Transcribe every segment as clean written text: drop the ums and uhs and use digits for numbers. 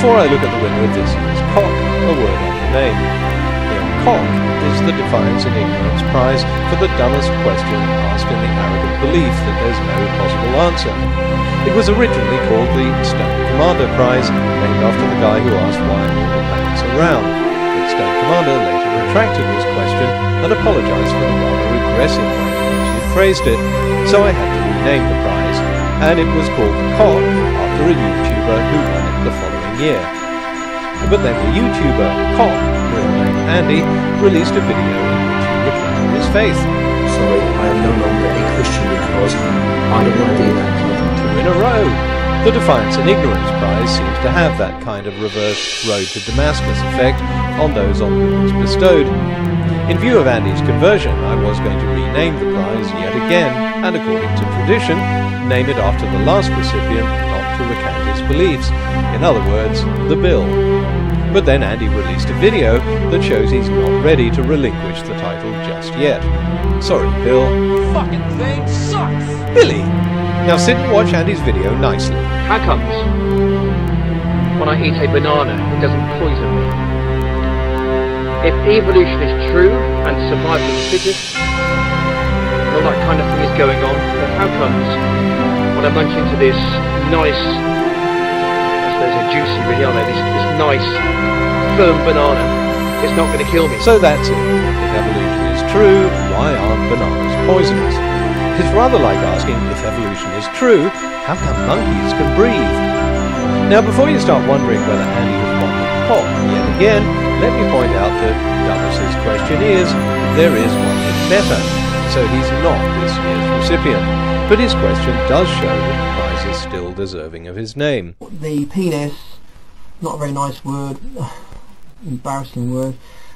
Before I look at the winner of this year's Cock, a word on the name. The Cock is the Defiance and Ignorance Prize for the dumbest question asked in the arrogant belief that there's no possible answer. It was originally called the Stone Commander Prize, named after the guy who asked why are all the planets are round. But Stone Commander later retracted this question and apologised for the rather aggressive way in which he'd phrased it, so I had to rename the prize, and it was called the Cock after a YouTuber who won it the following year. But then the YouTuber Cock, real name Andy, released a video in which he retracted his faith. Sorry, I am no longer a Christian because I don't want to be in that club. 2 in a row. The Defiance and Ignorance Prize seems to have that kind of reverse road to Damascus effect on those on whom it's bestowed. In view of Andy's conversion, I was going to rename the prize yet again, and according to tradition, name it after the last recipient, not to recant his beliefs. In other words, the Bill. But then Andy released a video that shows he's not ready to relinquish the title just yet. Sorry, Bill. Fucking thing sucks! Billy! Now sit and watch Andy's video nicely. How comes when I eat a banana it doesn't poison me? If evolution is true and survival of the fittest, and all that kind of thing is going on, then how comes when I munch into this nice, I suppose they're juicy really, aren't they? This nice, firm banana, it's not going to kill me? So that's it. If evolution is true, why aren't bananas poisonous? It's rather like asking, if evolution is true, how come monkeys can breathe? Now, before you start wondering whether Andy has won the Cock yet again, let me point out that, dumb as his question is, there is one that's better. So he's not this year's recipient. But his question does show that the prize is still deserving of his name. The penis, not a very nice word, embarrassing word.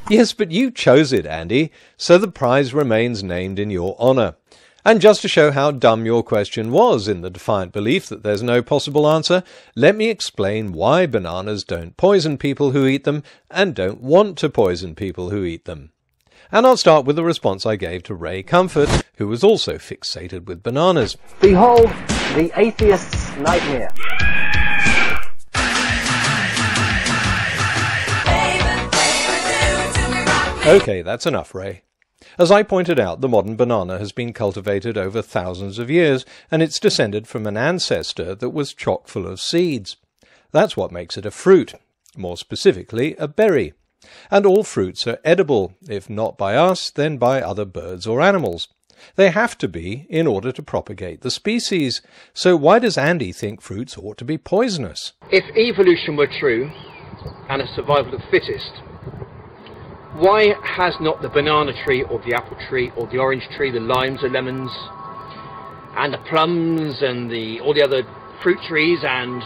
Yes, but you chose it, Andy, so the prize remains named in your honour. And just to show how dumb your question was in the defiant belief that there's no possible answer, let me explain why bananas don't poison people who eat them and don't want to poison people who eat them. And I'll start with the response I gave to Ray Comfort, who was also fixated with bananas. Behold, the atheist's nightmare. Okay, that's enough, Ray. As I pointed out, the modern banana has been cultivated over thousands of years, and it's descended from an ancestor that was chock full of seeds. That's what makes it a fruit, more specifically a berry. And all fruits are edible, if not by us, then by other birds or animals. They have to be in order to propagate the species. So why does Andy think fruits ought to be poisonous? If evolution were true, and a survival of the fittest, why has not the banana tree, or the apple tree, or the orange tree, the limes, the lemons, and the plums, and all the other fruit trees, and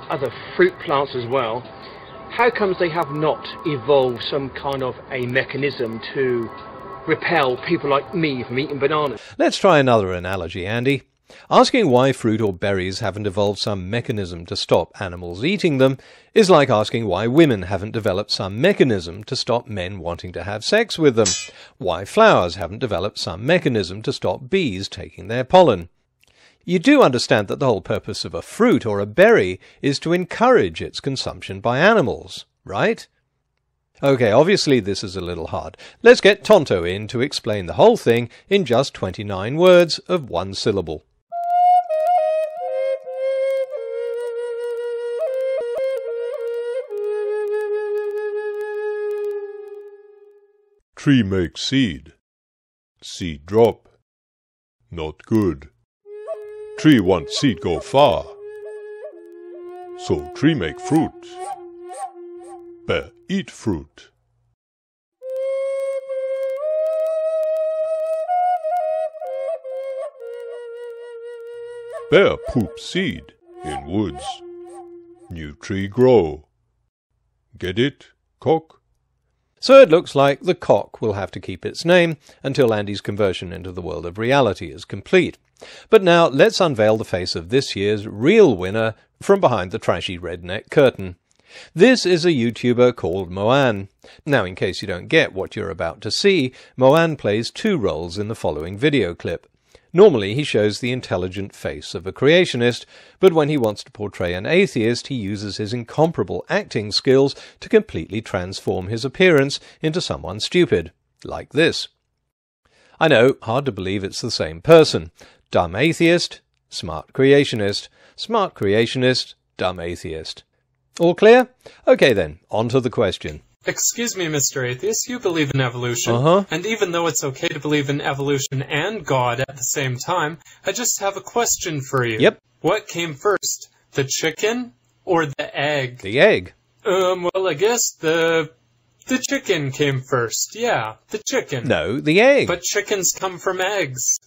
other fruit plants as well, how comes they have not evolved some kind of a mechanism to repel people like me from eating bananas? Let's try another analogy, Andy. Asking why fruit or berries haven't evolved some mechanism to stop animals eating them is like asking why women haven't developed some mechanism to stop men wanting to have sex with them, why flowers haven't developed some mechanism to stop bees taking their pollen. You do understand that the whole purpose of a fruit or a berry is to encourage its consumption by animals, right? Okay, obviously this is a little hard. Let's get Tonto in to explain the whole thing in just 29 words of 1 syllable. Tree make seed. Seed drop. Not good. Tree want seed go far. So tree make fruit. Bear eat fruit. Bear poop seed in woods. New tree grow. Get it, Cock? So it looks like the Cock will have to keep its name until Andy's conversion into the world of reality is complete. But now let's unveil the face of this year's real winner from behind the trashy redneck curtain. This is a YouTuber called Moan. Now, in case you don't get what you're about to see, Moan plays 2 roles in the following video clip. Normally he shows the intelligent face of a creationist, but when he wants to portray an atheist, he uses his incomparable acting skills to completely transform his appearance into someone stupid, like this. I know, hard to believe it's the same person. Dumb atheist, smart creationist, dumb atheist. All clear? Okay then, on to the question. Excuse me, Mr. Atheist, you believe in evolution. And even though it's okay to believe in evolution and God at the same time, I just have a question for you. Yep. What came first, the chicken or the egg? The egg. Well, I guess the chicken came first. Yeah, the chicken. No, the egg. But chickens come from eggs.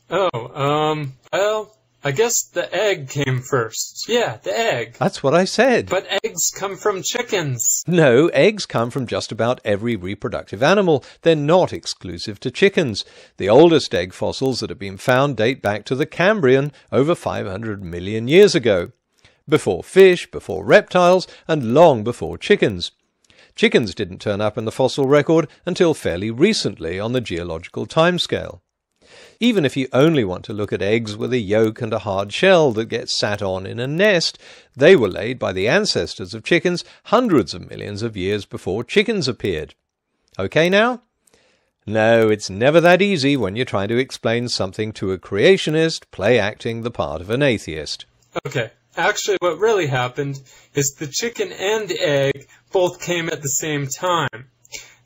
Oh, well, I guess the egg came first. Yeah, the egg. That's what I said. But eggs come from chickens. No, eggs come from just about every reproductive animal. They're not exclusive to chickens. The oldest egg fossils that have been found date back to the Cambrian, over 500 million years ago. Before fish, before reptiles, and long before chickens. Chickens didn't turn up in the fossil record until fairly recently on the geological timescale. Even if you only want to look at eggs with a yolk and a hard shell that gets sat on in a nest, they were laid by the ancestors of chickens hundreds of millions of years before chickens appeared. Okay now? No, it's never that easy when you're trying to explain something to a creationist play-acting the part of an atheist. Okay, actually what really happened is the chicken and the egg both came at the same time.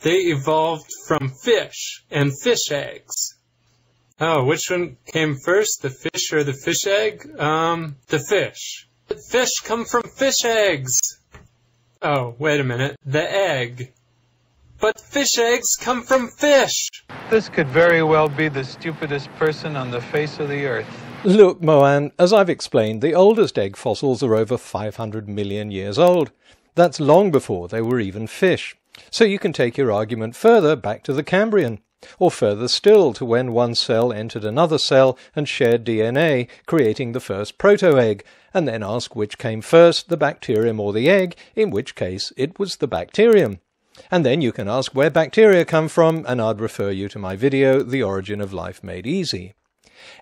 They evolved from fish and fish eggs. Oh, which one came first, the fish or the fish egg? The fish. Fish come from fish eggs. Oh, wait a minute, the egg. But fish eggs come from fish. This could very well be the stupidest person on the face of the earth. Look, Moan, as I've explained, the oldest egg fossils are over 500 million years old. That's long before they were even fish. So you can take your argument further back to the Cambrian. Or further still to when one cell entered another cell and shared DNA, creating the first proto-egg, and then ask which came first, the bacterium or the egg, in which case it was the bacterium. And then you can ask where bacteria come from, and I'd refer you to my video, The Origin of Life Made Easy.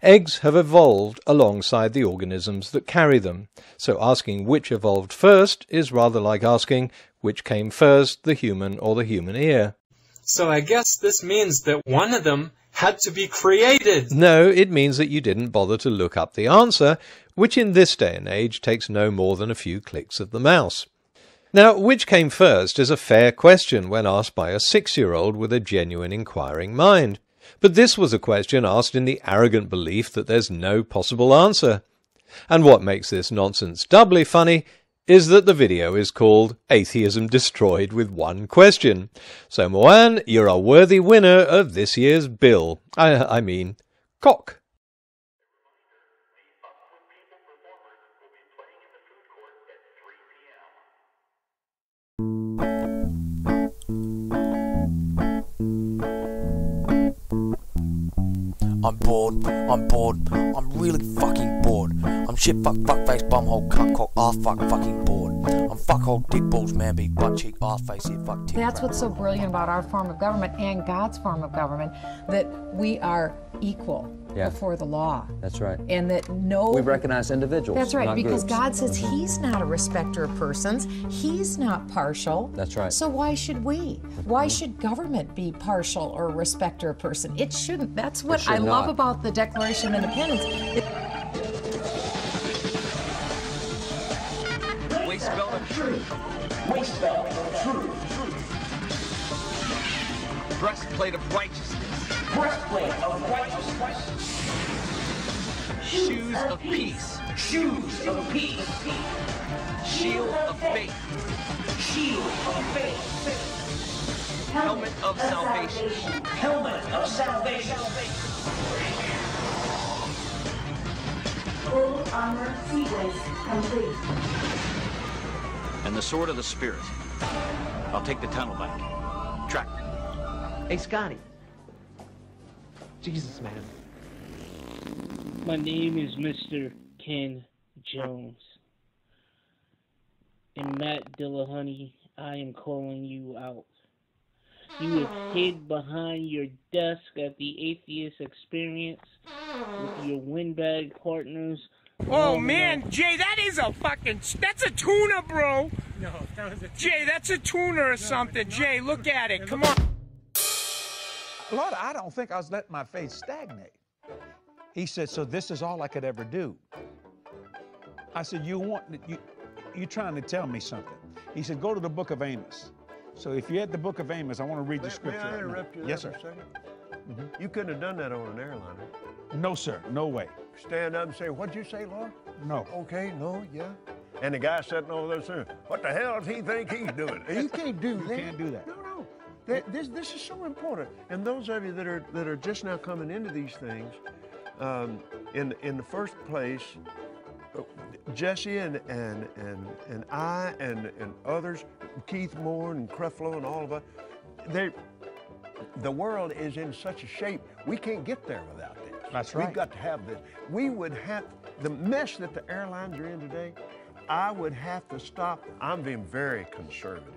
Eggs have evolved alongside the organisms that carry them, so asking which evolved first is rather like asking which came first, the human or the human ear. So I guess this means that one of them had to be created. No, it means that you didn't bother to look up the answer, which in this day and age takes no more than a few clicks of the mouse. Now, which came first is a fair question when asked by a 6-year-old with a genuine inquiring mind. But this was a question asked in the arrogant belief that there's no possible answer. And what makes this nonsense doubly funny is that the video is called Atheism Destroyed with One Question. So Moan, you're a worthy winner of this year's bill. I mean, cock. I'm bored, I'm really fucking bored. I'm shit, fuck, face, bumhole, cunt, cock, ass, fucking bored. I'm fuckhole, dick, balls, man, big, butt cheek, ass, face, here, fuck, tick. That's what's so brilliant about our form of government and God's form of government, that we are equal before the law. That's right. And that we recognize individuals. That's right, because groups. God says He's not a respecter of persons. He's not partial. That's right. So why should we? Why should government be partial or a respecter of person? It shouldn't. That's what I love about the Declaration of Independence. Waste belt of truth. Waist belt of truth. Breastplate of righteousness. Breastplate of righteousness. Shoes of peace. Shoes of peace. Shield of faith. Shield of faith. Helmet of salvation. Helmet of salvation. Full armor sequence complete. And the sword of the Spirit. I'll take the tunnel back. Track. Hey, Scotty. Jesus, man. My name is Mr. Ken Jones. And Matt Dillahunty, I am calling you out. you have hid behind your desk at the Atheist Experience with your windbag partners. Oh man, Jay, that is a fucking, that's a tuna, bro. No, that was a tuna. Jay, that's a tuna or something. Jay, look at it. Come on. Lord, I don't think I was letting my faith stagnate. He said, so this is all I could ever do. I said, you're trying to tell me something. He said, go to the book of Amos. So if you're at the book of Amos, I want to read the scripture. May I interrupt you there Yes, for sir. a second? You couldn't have done that on an airliner. No, sir. No way. Stand up and say, what'd you say, Lord? No. Okay, no, yeah. And the guy sitting over there saying, what the hell does he think he's doing? You can't do that. You can't do that. No. This is so important. And those of you that are just now coming into these things, in the first place, Jesse and I and others, Keith Moore and Creflo and all of us, the world is in such a shape, we can't get there without this. That's right. We've got to have this. We would have, the mess that the airlines are in today, I would have to stop. I'm being very conservative.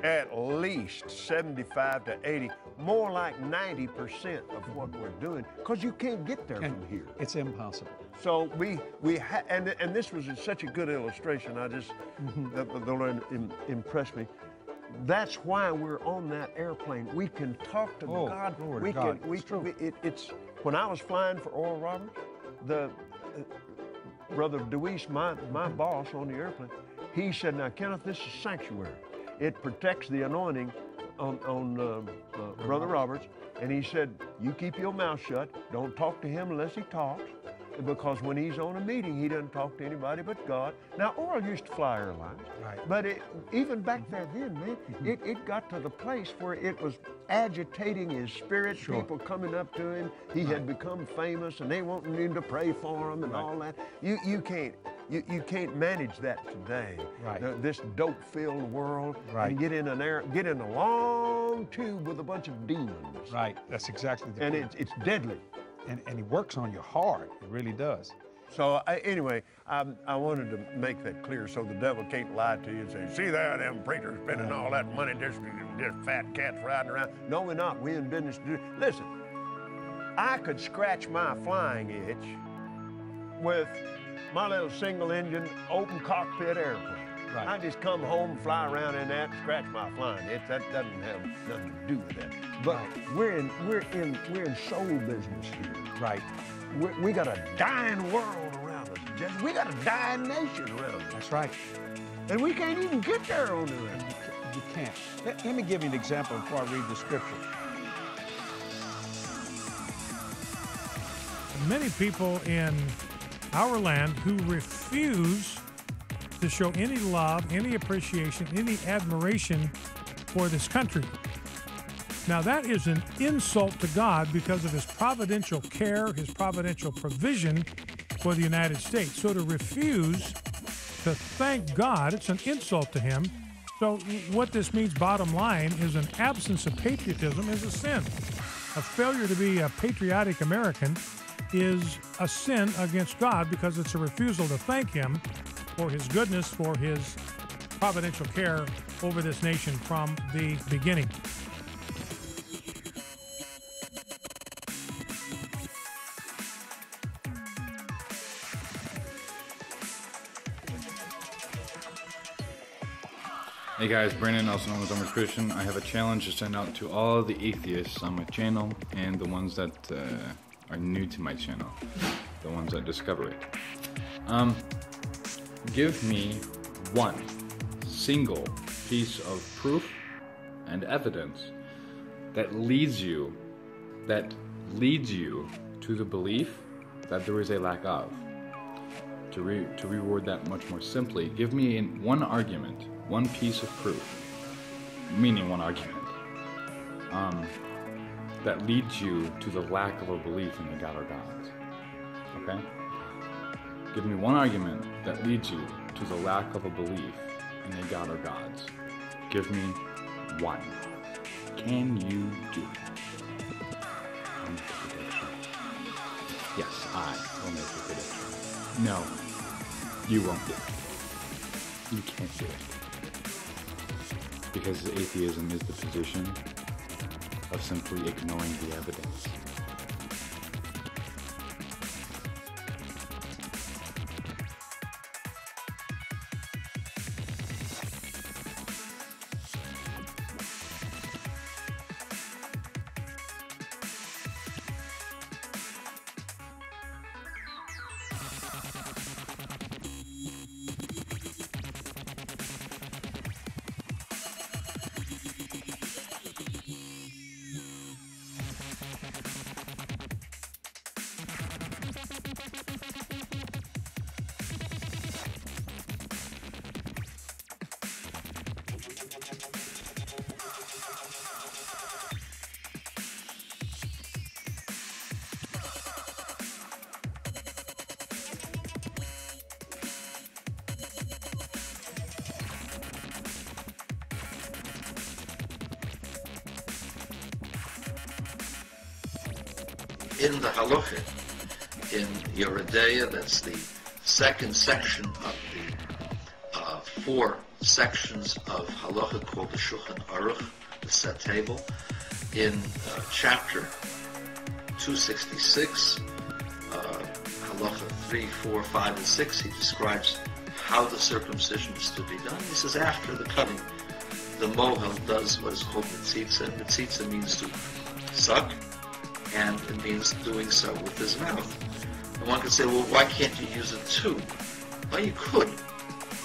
At least 75 to 80, more like 90% of what we're doing, because you can't get there from here. It's impossible. So and this was such a good illustration. I just, the Lord impressed me. That's why we're on that airplane. We can talk to God. Glory to God. It's when I was flying for Oral Roberts, the Brother Deweese, my boss on the airplane, he said, now Kenneth, this is sanctuary. It protects the anointing on Brother Roberts. And he said, you keep your mouth shut. Don't talk to him unless he talks. Because when he's on a meeting, he doesn't talk to anybody but God. Now, Oral used to fly airlines. Right. But even back there then, man, it got to the place where it was agitating his spirit. Sure. People coming up to him. He had become famous, and they wanted him to pray for him and all that. You can't manage that today. Right. This dope-filled world. Right. And get in a long tube with a bunch of demons. Right. That's exactly the And point. it's deadly. And he works on you hard. It really does. So anyway, I wanted to make that clear so the devil can't lie to you and say, see there, them preachers spending all that money, just fat cats riding around. No, we're not. We're in business to do. Listen, I could scratch my flying itch with my little single engine open cockpit airplane. Right. I just come home, fly around in that, and scratch my flying itch. That doesn't have nothing to do with that. But we're in soul business here. Right. We got a dying world around us, Jesse. We got a dying nation around us. That's right. And we can't even get there on the rest. You can't. Let me give you an example before I read the scripture. Many people in our land who refuse to show any love, any appreciation, any admiration for this country. Now that is an insult to God because of his providential care, his providential provision for the United States. So to refuse to thank God, it's an insult to him. So what this means, bottom line, is an absence of patriotism is a sin. A failure to be a patriotic American is a sin against God because it's a refusal to thank him for his goodness, for his providential care over this nation from the beginning. Hey guys, Brandon, also known as Almost Christian. I have a challenge to send out to all the atheists on my channel and the ones that are new to my channel, the ones that discover it. Give me one single piece of proof and evidence that leads you to the belief that there is a lack of. To reword that much more simply, give me one argument, one piece of proof, meaning one argument, that leads you to the lack of a belief in the God or gods. Okay? Give me one argument that leads you to the lack of a belief in a God or gods. Give me one. Can you do it? Yes, I will make a prediction. No, you won't do it. You can't do it. Because atheism is the position of simply ignoring the evidence. In the halacha, in Yeridea, that's the second section of the 4 sections of halacha called the Shulchan Aruch, the set table. In chapter 266, halacha 3, 4, 5, and 6, he describes how the circumcision is to be done. He says after the cutting, the mohel does what is called mitzitza. Mitzitza means to suck, and it means doing so with his mouth. And one could say, well, why can't you use a tube? Well, you could,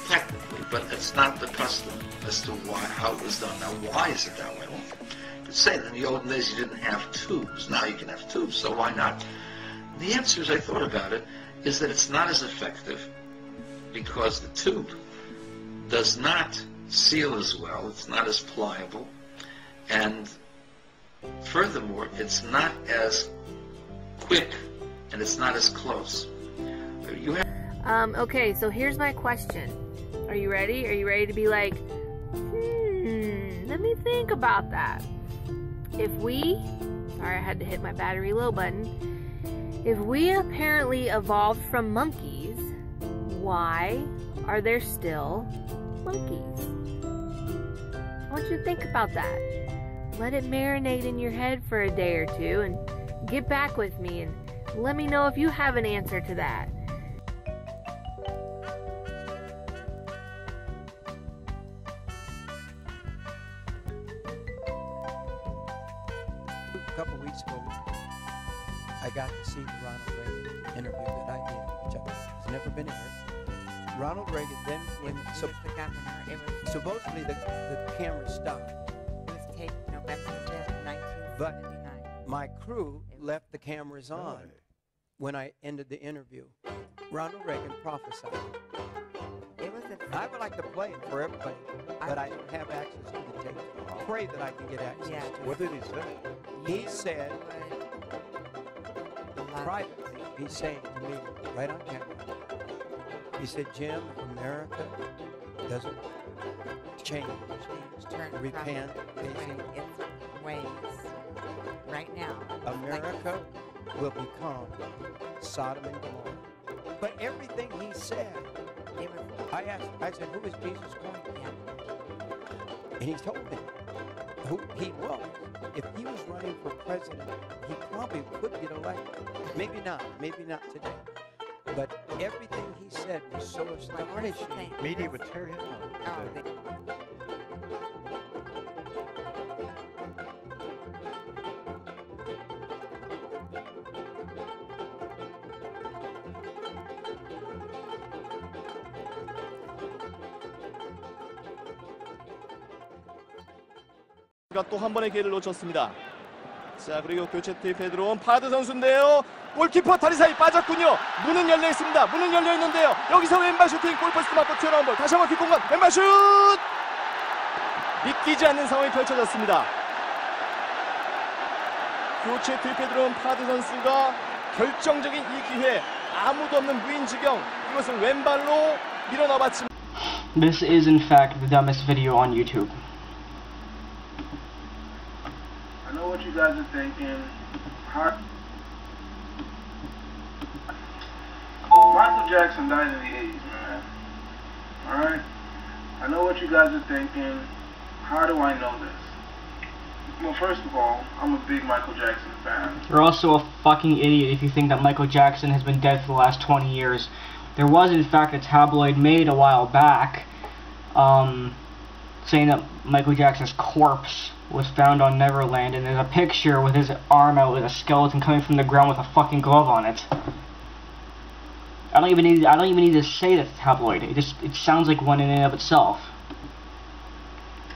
technically, but it's not the custom as to how it was done. Now, why is it that way? Well, you could say that in the olden days you didn't have tubes. Now you can have tubes, so why not? The answer, as I thought about it, is that it's not as effective because the tube does not seal as well, it's not as pliable, and furthermore, it's not as quick and it's not as close. You have okay, so here's my question. Are you ready? Are you ready to be like, let me think about that. If we, sorry I had to hit my battery low button. If we apparently evolved from monkeys, why are there still monkeys? I want you to think about that. Let it marinate in your head for a day or two and get back with me and let me know if you have an answer to that. A couple weeks ago, I got to see the Ronald Reagan interview that I did, which has never been aired. Ronald Reagan then, supposedly the camera stopped. But my crew left the cameras on when I ended the interview. Ronald Reagan prophesied. I would like to play it for everybody, but I don't have access to the tape. Pray that I can get access to it. What did he say? He said, privately, he's saying to me, right on camera, he said, Jim, if America doesn't change, repent, its ways right now, America will become Sodom and Gomorrah. But everything he said, I said, who is Jesus Christ? And he told me who he was. If he was running for president, he probably could get elected. Maybe not today. But everything he said was so astonishing. Media would tear him up. 또 한 번의 기회를 놓쳤습니다. 자, 그리고 교체 투입에 들어온 파드 선수인데요. 골키퍼 다리 사이 빠졌군요. 문은 열려 있습니다. 문은 열려 있는데요. 여기서 왼발 슈팅, 골포스트 맞고 튀어나온 볼. 다시 한번 뒷공간 왼발 슛! 믿기지 않는 상황이 펼쳐졌습니다. 교체 투입에 들어온 파드 선수가 결정적인 이 기회, 아무도 없는 무인지경, 이것을 왼발로 밀어넣어봤습니다. This is in fact the dumbest video on YouTube. I know what you guys are thinking. Michael Jackson died in the 80s, man. Alright? I know what you guys are thinking. How do I know this? Well, first of all, I'm a big Michael Jackson fan. You're also a fucking idiot if you think that Michael Jackson has been dead for the last 20 years. There was, in fact, a tabloid made a while back saying that Michael Jackson's corpse was found on Neverland, and there's a picture with his arm out with a skeleton coming from the ground with a fucking glove on it. I don't even need to say that tabloid. It sounds like one in and of itself.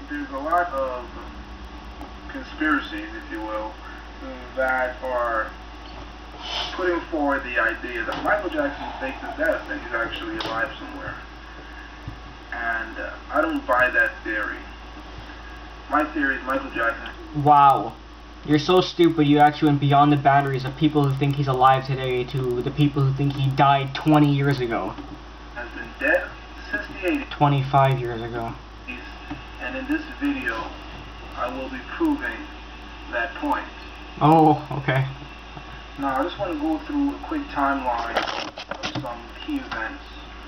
There's a lot of conspiracies, if you will, that are putting forward the idea that Michael Jackson faked his death and he's actually alive somewhere. And I don't buy that theory. My theory is Michael Jackson. Wow. You're so stupid you actually went beyond the boundaries of people who think he's alive today to the people who think he died 20 years ago. Has been dead since the 80s. 25 years ago. And in this video, I will be proving that point. Oh, okay. Now, I just want to go through a quick timeline of some key events.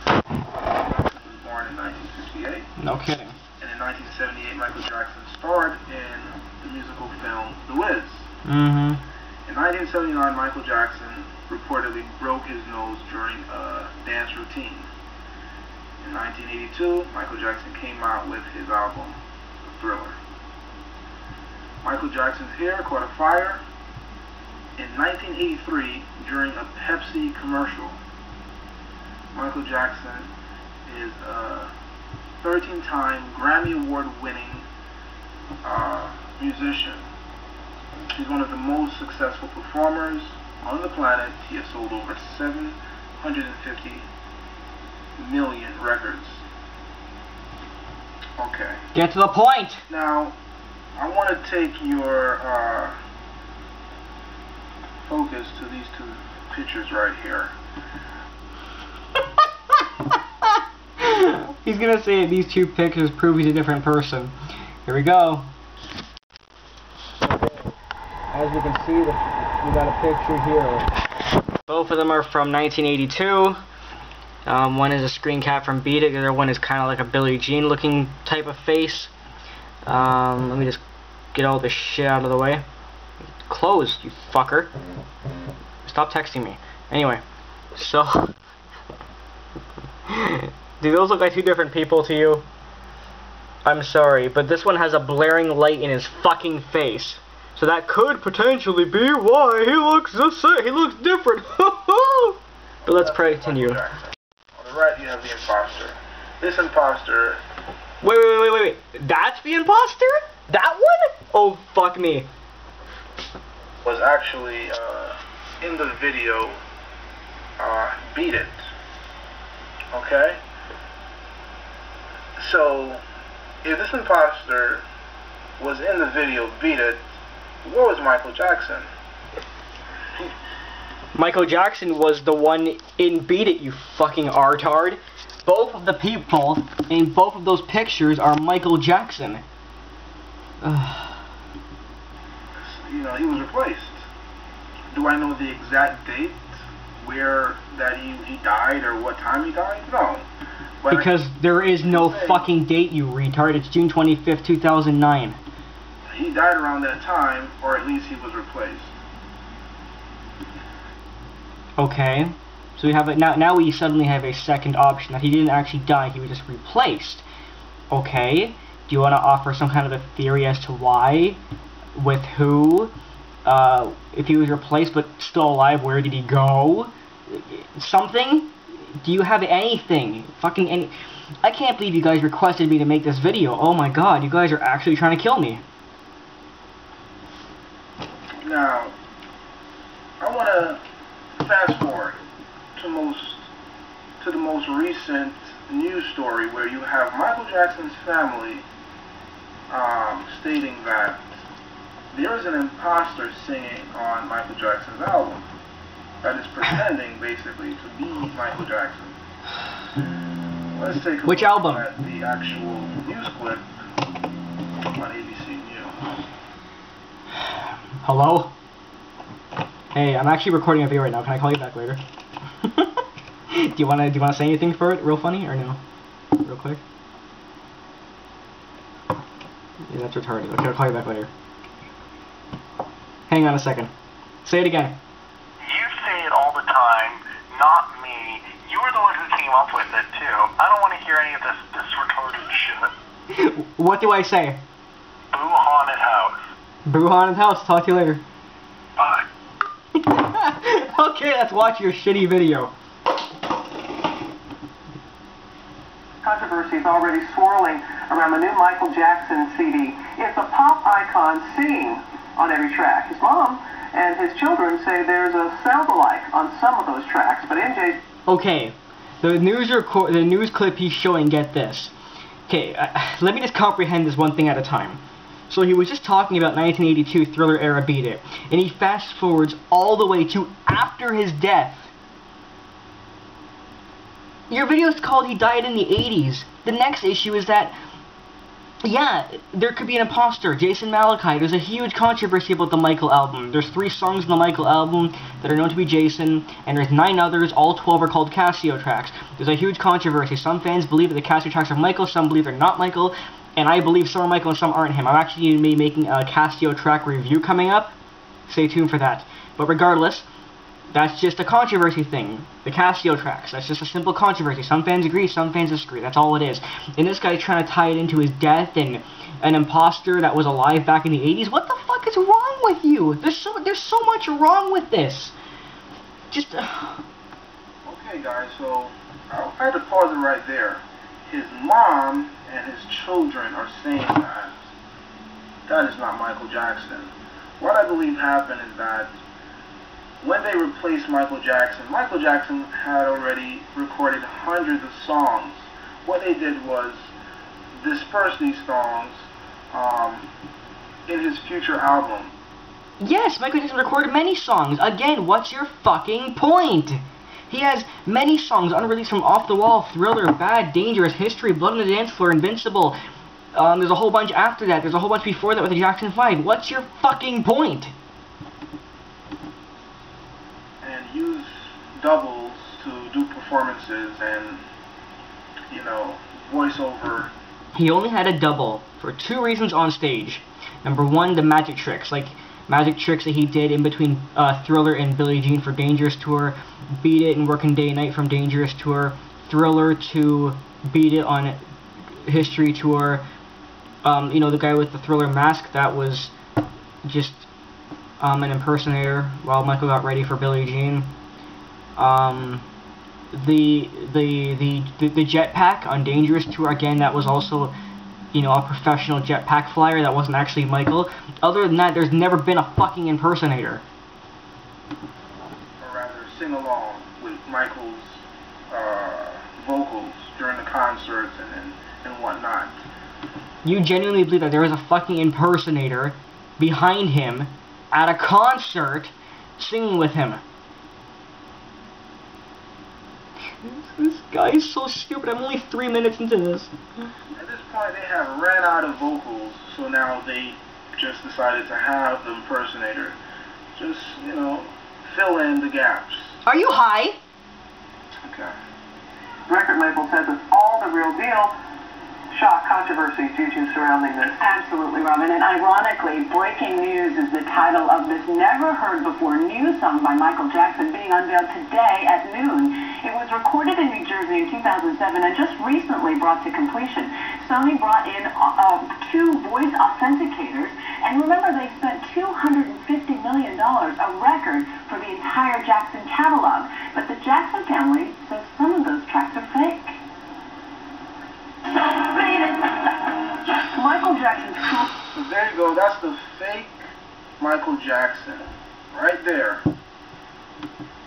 Jackson was born in 1958. No kidding. And in 1978, Michael Jackson starred in the musical film The Wiz. Mm-hmm. In 1979, Michael Jackson reportedly broke his nose during a dance routine. In 1982, Michael Jackson came out with his album, Thriller. Michael Jackson's hair caught a fire in 1983 during a Pepsi commercial. Michael Jackson is a 13-time Grammy Award winning musician. He's one of the most successful performers on the planet. He has sold over 750 million records. Okay. Get to the point! Now, I want to take your focus to these two pictures right here. He's gonna say these two pictures prove he's a different person. Here we go. As you can see, we got a picture here. Both of them are from 1982. One is a screen cap from Beat It, the other one is kind of like a Billie Jean looking type of face. Let me just get all this shit out of the way. Closed, you fucker. Stop texting me. Anyway, so... Do those look like two different people to you? I'm sorry, but this one has a blaring light in his fucking face. So that could potentially be why he looks the same. He looks different. But let's continue. On the right, you have the imposter. This imposter... Wait. That's the imposter? That one? Oh, fuck me. Was actually in the video Beat It. Okay? So, if this imposter was in the video Beat It, where was Michael Jackson? Michael Jackson was the one in Beat It, you fucking artard. Both of the people in both of those pictures are Michael Jackson. You know, he was replaced. Do I know the exact date where that he died or what time he died? No. But because there is no fucking date, you retard. It's June 25th, 2009. He died around that time, or at least he was replaced. Okay. So we have it now we suddenly have a second option that he didn't actually die, he was just replaced. Okay. Do you want to offer some kind of a theory as to why? With who? If he was replaced but still alive, where did he go? Something? Do you have anything? Fucking any... I can't believe you guys requested me to make this video. Oh my god, you guys are actually trying to kill me. Now, I want to fast forward to the most recent news story where you have Michael Jackson's family stating that there is an imposter singing on Michael Jackson's album that is pretending basically to be Michael Jackson. Let's take a Which look album? at the actual news clip on ABC News. Hello? Hey, I'm actually recording a video right now. Can I call you back later? Do you wanna say anything for it? Real funny or no? Real quick? Yeah, that's retarded. Okay, I'll call you back later. Hang on a second. Say it again. You say it all the time, not me. You were the one who came up with it, too. I don't want to hear any of this retarded shit. What do I say? Boo haunted house. Boo haunted house. Talk to you later. Bye. Okay, let's watch your shitty video. Controversy is already swirling around the new Michael Jackson CD. It's a pop icon singing on every track. His mom and his children say there's a sound-alike on some of those tracks, but MJ's... Okay, the news clip he's showing, get this. Okay, let me just comprehend this one thing at a time. So he was just talking about 1982 Thriller era Beat It, and he fast forwards all the way to after his death. Your video is called He Died in the 80s. The next issue is that, yeah, there could be an imposter, Jason Malachi. There's a huge controversy about the Michael album. There's 3 songs in the Michael album that are known to be Jason, and there's 9 others, all 12 are called Casio tracks. There's a huge controversy. Some fans believe that the Casio tracks are Michael, some believe they're not Michael, and I believe some are Michael and some aren't him. I'm actually going to be making a Casio track review coming up. Stay tuned for that. But regardless, that's just a controversy thing. The Casio tracks. That's just a simple controversy. Some fans agree, some fans disagree. That's all it is. And this guy trying to tie it into his death and an imposter that was alive back in the 80s. What the fuck is wrong with you? There's so much wrong with this. Just... Okay, guys, so I had to pause it right there. His mom and his children are saying that is not Michael Jackson. What I believe happened is that when they replaced Michael Jackson had already recorded hundreds of songs. What they did was disperse these songs in his future album. Yes, Michael Jackson recorded many songs. Again, what's your fucking point? He has many songs unreleased from Off the Wall, Thriller, Bad, Dangerous, History, Blood on the Dance Floor, Invincible. There's a whole bunch after that. There's a whole bunch before that with the Jackson 5. What's your fucking point? And use doubles to do performances and, you know, voiceover. He only had a double for 2 reasons on stage. Number 1, the magic tricks. Like, magic tricks that he did in between Thriller and Billie Jean for Dangerous Tour, Beat It and Working Day and Night from Dangerous Tour, Thriller to Beat It on History Tour. You know, the guy with the Thriller mask, that was just an impersonator while Michael got ready for Billie Jean. The jetpack on Dangerous Tour, again, that was also, you know, a professional jetpack flyer. That wasn't actually Michael. Other than that, there's never been a fucking impersonator. Or rather, sing along with Michael's vocals during the concerts and whatnot. You genuinely believe that there is a fucking impersonator behind him at a concert singing with him? This guy is so stupid. I'm only 3 minutes into this. At this point, they have ran out of vocals, so now they just decided to have the impersonator just, you know, fill in the gaps. Are you high? Okay. Record label says it's all the real deal. Shock controversy, Juju, surrounding this. Absolutely, Robin. And ironically, Breaking News is the title of this never-heard-before new song by Michael Jackson being unveiled today at noon. It was recorded in New Jersey in 2007 and just recently brought to completion. Sony brought in 2 voice authenticators, and remember, they spent $250 million, a record for the entire Jackson catalog. But the Jackson family says some of those tracks are fake. Michael Jackson's So there you go, that's the fake Michael Jackson. Right there.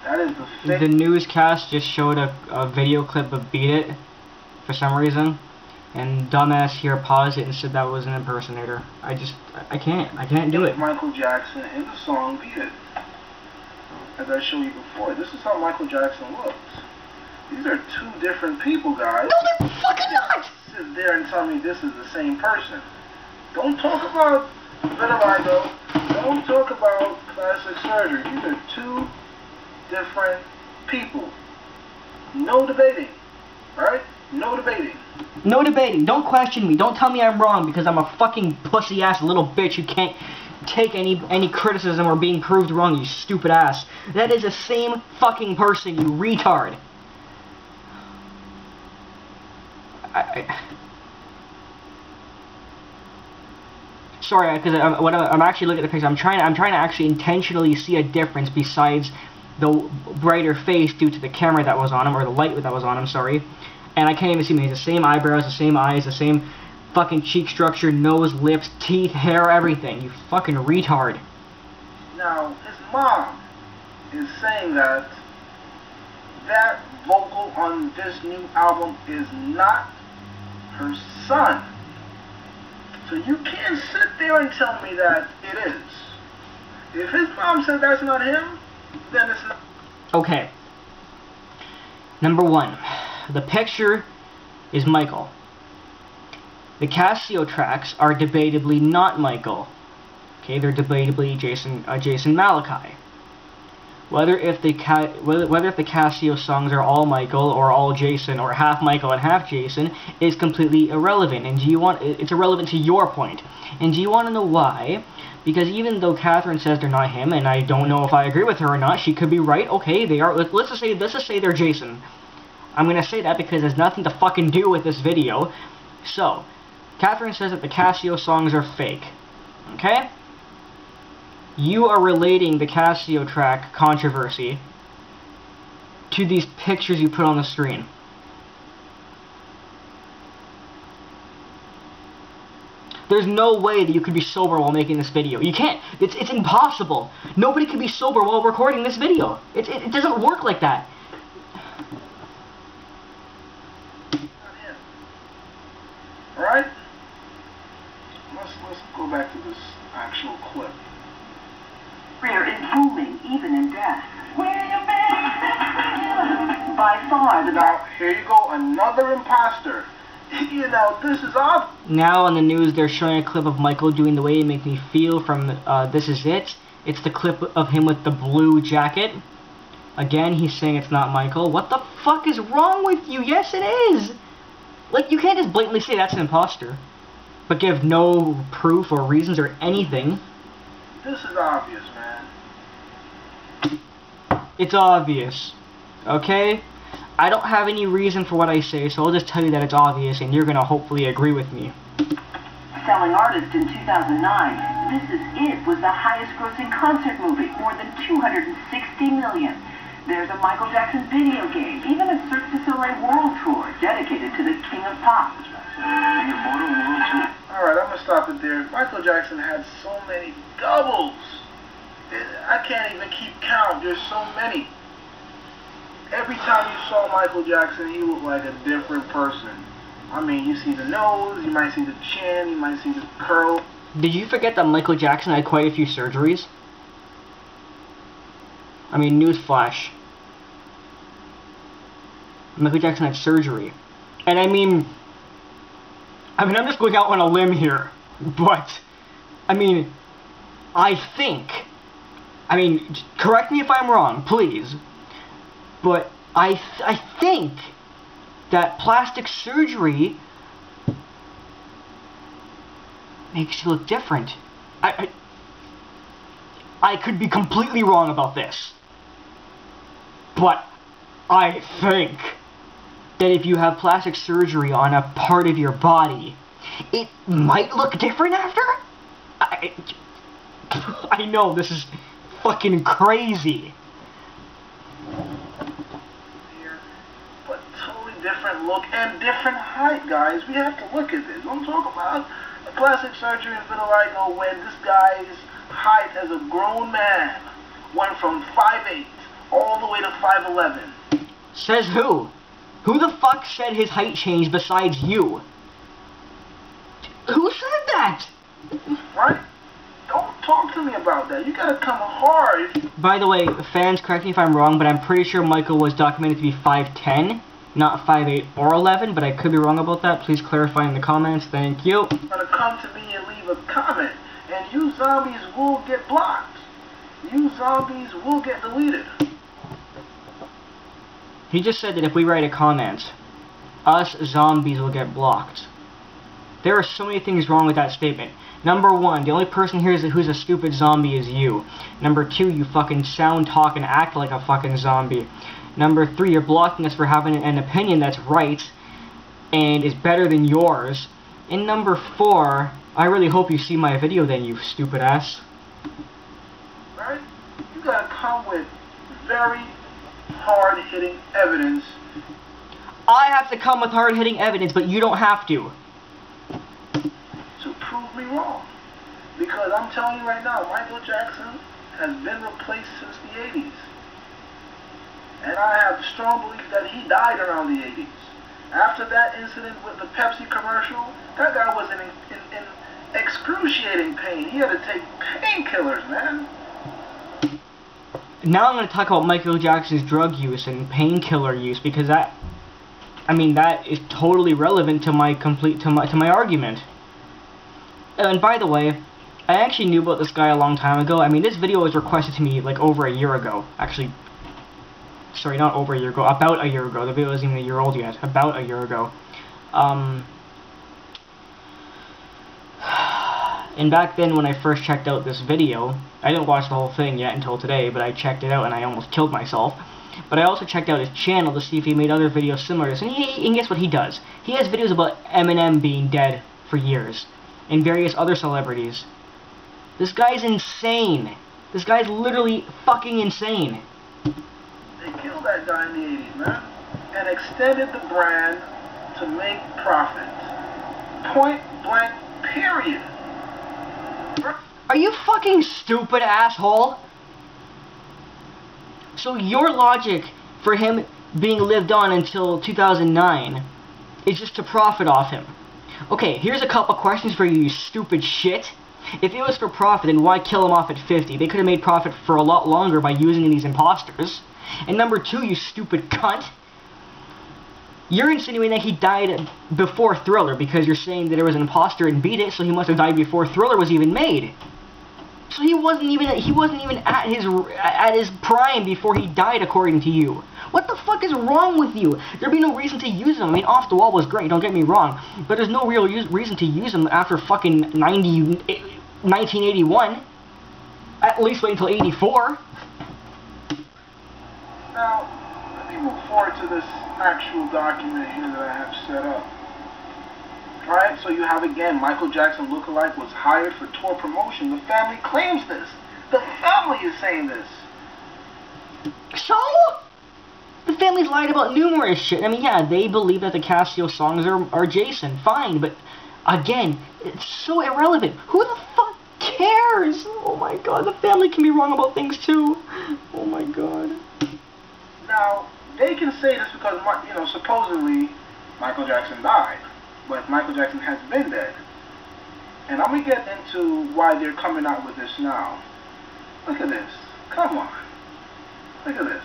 That is the fake. The newscast just showed a video clip of Beat It for some reason, and dumbass here paused it and said that was an impersonator. I can't do it. Michael Jackson in the song Beat It. As I showed you before, this is how Michael Jackson looks. These are 2 different people, guys. No, they're fucking not! Sit there and tell me this is the same person. Don't talk about vitiligo. Don't talk about plastic surgery. These are 2 different people. No debating. Alright? No debating. No debating. Don't question me. Don't tell me I'm wrong because I'm a fucking pussy-ass little bitch who can't take any criticism or being proved wrong, you stupid ass. That is the same fucking person, you retard. Sorry, because I'm actually looking at the picture. I'm trying to actually intentionally see a difference besides the brighter face due to the camera that was on him, or the light that was on him. Sorry, and I can't even see him. He has the same eyebrows, the same eyes, the same fucking cheek structure, nose, lips, teeth, hair, everything. You fucking retard. Now his mom is saying that vocal on this new album is not her son. So you can't sit there and tell me that it is. If his mom said that's not him, then it's not. Okay. Number one, the picture is Michael. The Casio tracks are debatably not Michael. Okay, they're debatably Jason Malachi. Whether if the Casio songs are all Michael or all Jason or half Michael and half Jason is completely irrelevant. And it's irrelevant to your point. And do you want to know why? Because even though Catherine says they're not him, and I don't know if I agree with her or not, she could be right. Okay, they are. Let's just say they're Jason. I'm gonna say that because there's nothing to fucking do with this video. So, Catherine says that the Casio songs are fake. Okay? You are relating the Casio track controversy to these pictures you put on the screen. There's no way that you could be sober while making this video. You can't. It's impossible. Nobody can be sober while recording this video. It doesn't work like that. Alright? Let's go back to this actual clip. Rare in booming, even in death. By far the Now, here you go, another imposter. You know, this is off. Now on the news, they're showing a clip of Michael doing The Way You Make Me Feel from This Is It. It's the clip of him with the blue jacket. Again, he's saying it's not Michael. What the fuck is wrong with you? Yes, it is. Like, you can't just blatantly say that's an imposter, but give no proof or reasons or anything. This is obvious, man. It's obvious. Okay? I don't have any reason for what I say, so I'll just tell you that it's obvious, and you're gonna hopefully agree with me. selling artist in 2009, This Is It was the highest grossing concert movie, more than $260 million. There's a Michael Jackson video game, even a Cirque du Soleil world tour dedicated to the King of Pop. Alright, I'm gonna stop it there. Michael Jackson had so many doubles. I can't even keep count. There's so many. Every time you saw Michael Jackson, he looked like a different person. I mean, you see the nose, you might see the chin, you might see the curl. Did you forget that Michael Jackson had quite a few surgeries? I mean, newsflash. Michael Jackson had surgery. And I mean, I'm just going out on a limb here, but, I mean, correct me if I'm wrong, please, but I think that plastic surgery makes you look different. I could be completely wrong about this, but I think that if you have plastic surgery on a part of your body, it might look different after? I know, this is fucking crazy. But totally different look and different height, guys. We have to look at this. I'm talking about a plastic surgery in vitiligo when this guy's height as a grown man went from 5'8" all the way to 5'11". Says who? Who the fuck said his height changed besides you? Who said that? Right? Don't talk to me about that. You gotta come hard. By the way, fans, correct me if I'm wrong, but I'm pretty sure Michael was documented to be 5'10", not 5'8" or 11, but I could be wrong about that. Please clarify in the comments. Thank you. You're gonna come to me and leave a comment, and you zombies will get blocked. You zombies will get deleted. He just said that if we write a comment, us zombies will get blocked. There are so many things wrong with that statement. Number one, the only person here who's a stupid zombie is you. Number two, you fucking sound, talk, and act like a fucking zombie. Number three, you're blocking us for having an opinion that's right and is better than yours. And number four, I really hope you see my video then, you stupid ass. Right? You gotta come with very hard-hitting evidence. I have to come with hard-hitting evidence, but you don't have to. To prove me wrong. Because I'm telling you right now, Michael Jackson has been replaced since the 80s. And I have strong belief that he died around the 80s. After that incident with the Pepsi commercial, that guy was in excruciating pain. He had to take painkillers, man. Now I'm going to talk about Michael Jackson's drug use and painkiller use, because that is totally relevant to my argument. And by the way, I actually knew about this guy a long time ago. I mean, this video was requested to me like over a year ago. Actually, sorry, not over a year ago, about a year ago. The video isn't even a year old yet. About a year ago. And back then when I first checked out this video, I didn't watch the whole thing yet until today, but I checked it out and I almost killed myself. But I also checked out his channel to see if he made other videos similar to this, and guess what he does? He has videos about Eminem being dead for years, and various other celebrities. This guy's insane. This guy's literally fucking insane. They killed that guy in the 80s, man, and extended the brand to make profit. Point blank, period. Are you fucking stupid, asshole? So your logic for him being lived on until 2009 is just to profit off him. Okay, here's a couple questions for you, you stupid shit. If it was for profit, then why kill him off at 50? They could have made profit for a lot longer by using these imposters. And number two, you stupid cunt, you're insinuating that he died before Thriller because you're saying that there was an imposter and beat it, so he must have died before Thriller was even made. So he wasn't even at his prime before he died, according to you. What the fuck is wrong with you? There'd be no reason to use him. I mean, Off the Wall was great, don't get me wrong, but there's no real reason to use him after fucking 1981. At least wait until 84. Now, let me move forward to this actual document here that I have set up. Alright, so you have again, Michael Jackson lookalike was hired for tour promotion. The family claims this. The family is saying this. So? The family's lied about numerous shit. I mean, yeah, they believe that the Casio songs are Jason. Fine, but again, it's so irrelevant. Who the fuck cares? Oh my god, the family can be wrong about things too. Oh my god. Now, they can say this because, you know, supposedly Michael Jackson died. But Michael Jackson has been dead. And I'm going to get into why they're coming out with this now. Look at this. Come on. Look at this.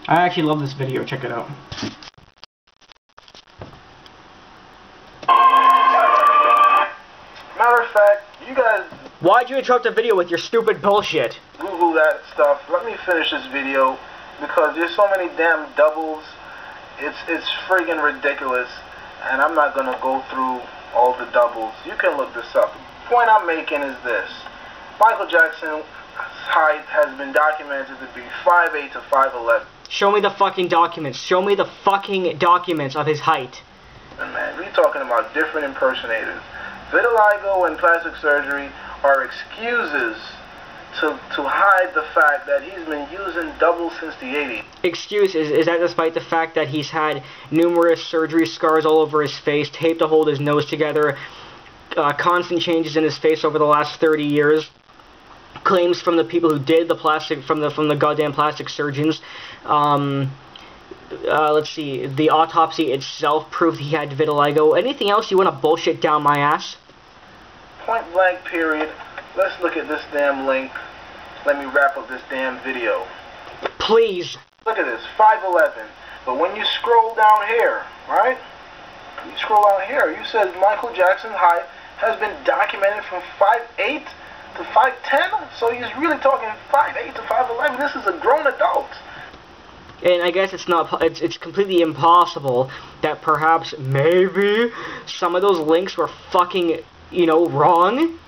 I actually love this video. Check it out. Matter of fact, you guys... Why'd you interrupt the video with your stupid bullshit? Google that stuff. Let me finish this video because there's so many damn doubles. It's friggin' ridiculous, and I'm not gonna go through all the doubles. You can look this up. The point I'm making is this: Michael Jackson's height has been documented to be 5'8" to 5'11". Show me the fucking documents. Show me the fucking documents of his height. And man, we're talking about different impersonators. Vitiligo and plastic surgery are excuses to hide the fact that he's been using doubles since the 80s. Excuses? Is that despite the fact that he's had numerous surgery scars all over his face, tape to hold his nose together, constant changes in his face over the last 30 years, claims from the people who did the plastic, from the goddamn plastic surgeons. Let's see, the autopsy itself proved he had vitiligo. Anything else you want to bullshit down my ass? Point blank period. Let's look at this damn link. Let me wrap up this damn video. Please. Look at this, 5'11". But when you scroll down here, right? You scroll down here, you said Michael Jackson's height has been documented from 5'8" to 5'10", so he's really talking 5'8" to 5'11". This is a grown adult. And I guess it's completely impossible that perhaps maybe some of those links were fucking, you know, wrong.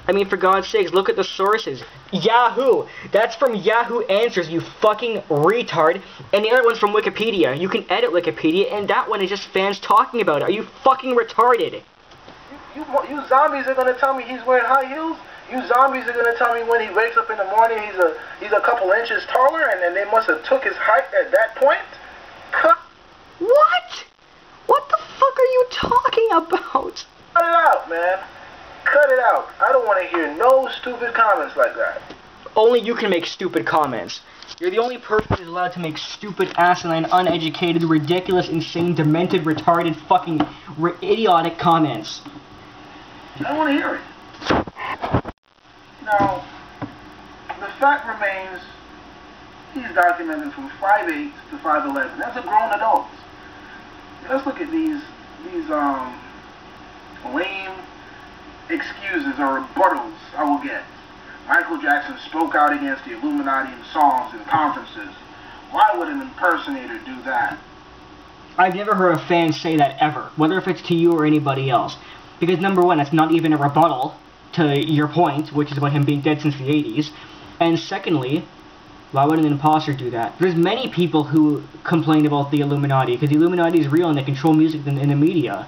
I mean, for God's sakes, look at the sources. Yahoo! That's from Yahoo Answers, you fucking retard. And the other one's from Wikipedia. You can edit Wikipedia, and that one is just fans talking about it. Are you fucking retarded? You zombies are gonna tell me he's wearing high heels? You zombies are gonna tell me when he wakes up in the morning he's a couple inches taller, and then they must have took his height at that point? What? What the fuck are you talking about? Cut it out, man. Cut it out. I don't want to hear no stupid comments like that. Only you can make stupid comments. You're the only person who's allowed to make stupid, asinine, uneducated, ridiculous, insane, demented, retarded, fucking idiotic comments. I don't want to hear it. Now, the fact remains, he's documented from 5'8" to 5'11". That's a grown adult. Let's look at these lame excuses or rebuttals I will get. Michael Jackson spoke out against the Illuminati in songs and conferences. Why would an impersonator do that? I've never heard a fan say that ever, whether if it's to you or anybody else. Because number one, that's not even a rebuttal to your point, which is about him being dead since the 80s. And secondly, why would an imposter do that? There's many people who complain about the Illuminati, because the Illuminati is real and they control music in the media.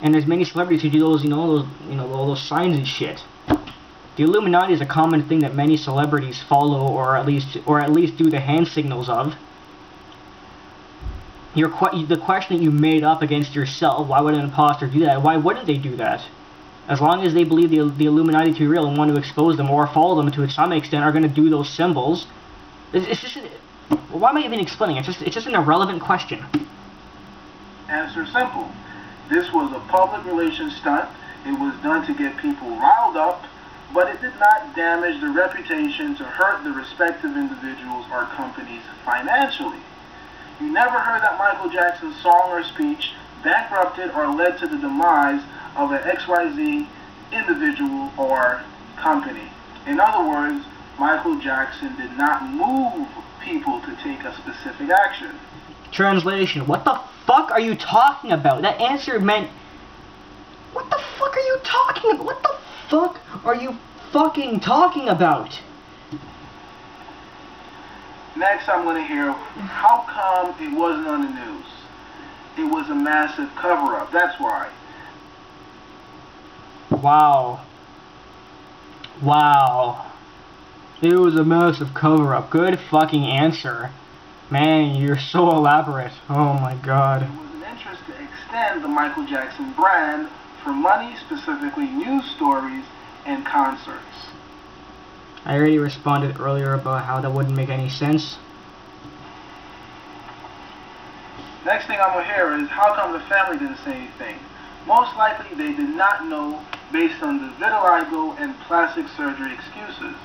And there's many celebrities who do those, all those signs and shit. The Illuminati is a common thing that many celebrities follow, or at least do the hand signals of. The question that you made up against yourself, why would an imposter do that? Why wouldn't they do that? As long as they believe the Illuminati to be real and want to expose them or follow them to some extent, are going to do those symbols. It's just, why am I even explaining? It's just an irrelevant question. Answer simple. This was a public relations stunt. It was done to get people riled up, but it did not damage the reputation to hurt the respective individuals or companies financially. You never heard that Michael Jackson's song or speech bankrupted or led to the demise of an XYZ individual or company. In other words, Michael Jackson did not move people to take a specific action. Translation, what the fuck are you talking about? That answer meant... What the fuck are you talking about? What the fuck are you fucking talking about? Next, I'm going to hear, how come it wasn't on the news? It was a massive cover-up, that's why. Wow. Wow. It was a massive cover-up. Good fucking answer. Man, you're so elaborate. Oh my god. It was an interest to extend the Michael Jackson brand for money, specifically news stories and concerts. I already responded earlier about how that wouldn't make any sense. Next thing I'm going to hear is, how come the family didn't say anything? Most likely they did not know, based on the vitiligo and plastic surgery excuses.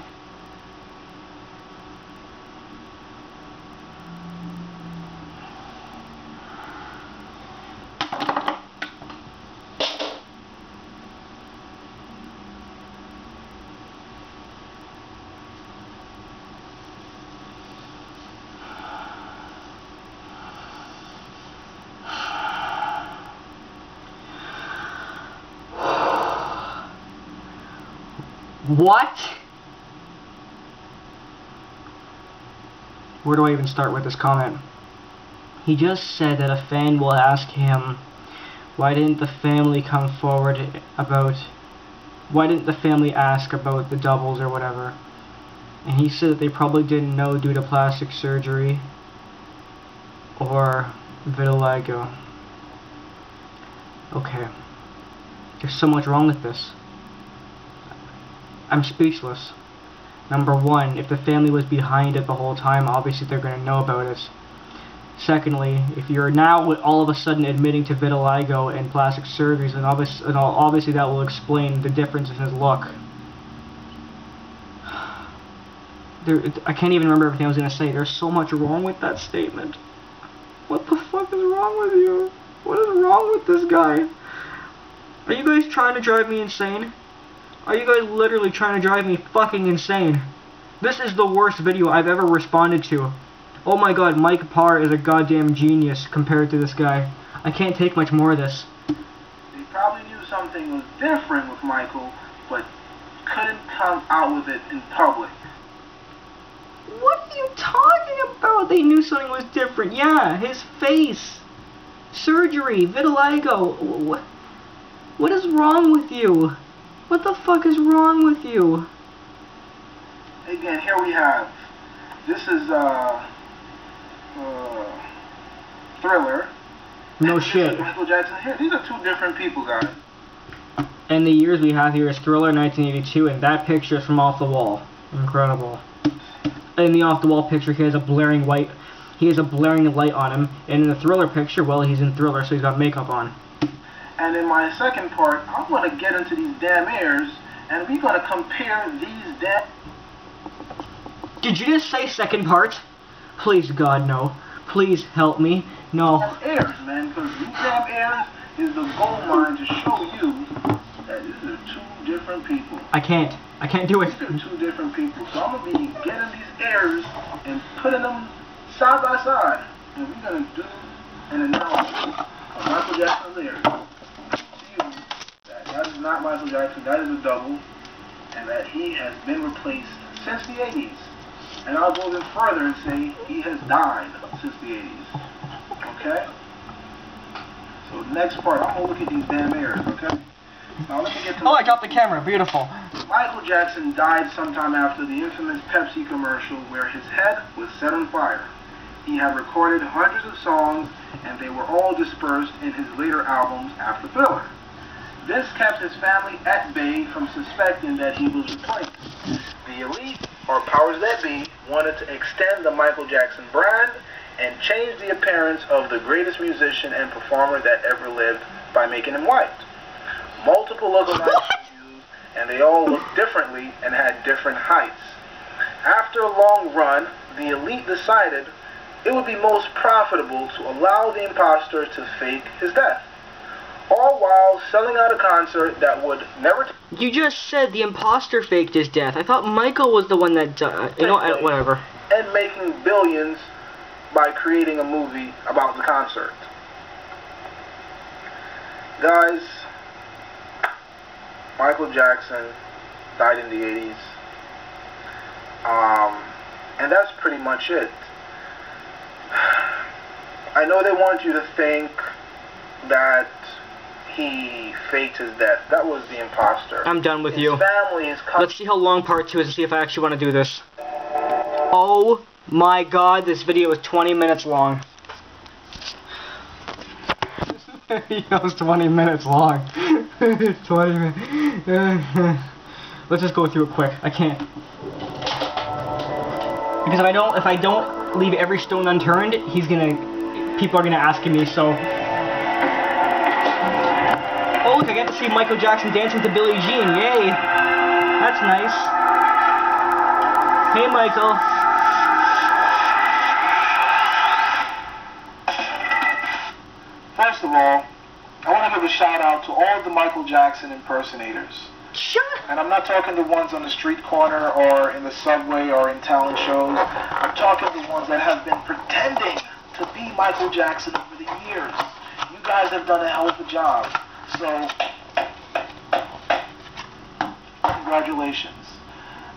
What? Where do I even start with this comment? He just said that a fan will ask him, why didn't the family come forward about, why didn't the family ask about the doubles or whatever? And he said that they probably didn't know due to plastic surgery or vitiligo. Okay. There's so much wrong with this. I'm speechless. Number one, if the family was behind it the whole time, obviously they're going to know about it. Secondly, if you're now all of a sudden admitting to vitiligo and plastic surgeries, then obviously that will explain the difference in his look. I can't even remember everything I was going to say. There's so much wrong with that statement. What the fuck is wrong with you? What is wrong with this guy? Are you guys trying to drive me insane? Are you guys literally trying to drive me fucking insane? This is the worst video I've ever responded to. Oh my god, Mike Parr is a goddamn genius compared to this guy. I can't take much more of this. They probably knew something was different with Michael, but couldn't come out with it in public. What are you talking about? They knew something was different. Yeah, his face. Surgery, vitiligo. What is wrong with you? What the fuck is wrong with you? Again, here we have, this is Thriller. No shit. Michael Jackson here. These are two different people, guys. And the years we have here is Thriller 1982, and that picture is from Off the Wall. Incredible. In the Off the Wall picture, he has a blaring light. He has a blaring light on him, and in the Thriller picture, well, he's in Thriller, so he's got makeup on. And in my second part, I'm going to get into these damn ears, and we're going to compare these damn... Did you just say second part? Please, God, no. Please help me. No. Ears, man, because these damn ears is the gold mine to show you that these are two different people. I can't do it. These are two different people. So I'm going to be getting these ears and putting them side by side. And we're going to do an analysis of Michael Jackson's ears. See that is not Michael Jackson, that is a double, and that he has been replaced since the 80s. And I'll go even further and say he has died since the 80s. Okay? So next part, I'm going to look at these damn ears, okay? Now let me get to... Oh, I dropped the camera. Beautiful. Michael Jackson died sometime after the infamous Pepsi commercial where his head was set on fire. He had recorded hundreds of songs, and they were all dispersed in his later albums after Thriller. This kept his family at bay from suspecting that he was replaced. The elite, or powers that be, wanted to extend the Michael Jackson brand and change the appearance of the greatest musician and performer that ever lived by making him white. Multiple lookalikes were used, and they all looked differently and had different heights. After a long run, the elite decided it would be most profitable to allow the imposter to fake his death, all while selling out a concert that would never... You just said the imposter faked his death. I thought Michael was the one that died. You know, whatever. And making billions by creating a movie about the concert. Guys, Michael Jackson died in the 80s. And that's pretty much it. I know they want you to think that he faked his death. That was the imposter. I'm done with his you. Family is Let's see how long part 2 is and see if I actually want to do this. Oh my god, this video is 20 minutes long. This video is 20 minutes long. 20 minutes. Let's just go through it quick. I can't. Because if I don't leave every stone unturned, people are gonna ask me, so. Oh look, I get to see Michael Jackson dancing to Billie Jean, yay! That's nice. Hey Michael. First of all, I want to give a shout out to all the Michael Jackson impersonators. Sure. And I'm not talking the ones on the street corner or in the subway or in talent shows. I'm talking the ones that have been pretending to be Michael Jackson over the years. You guys have done a hell of a job. So, congratulations.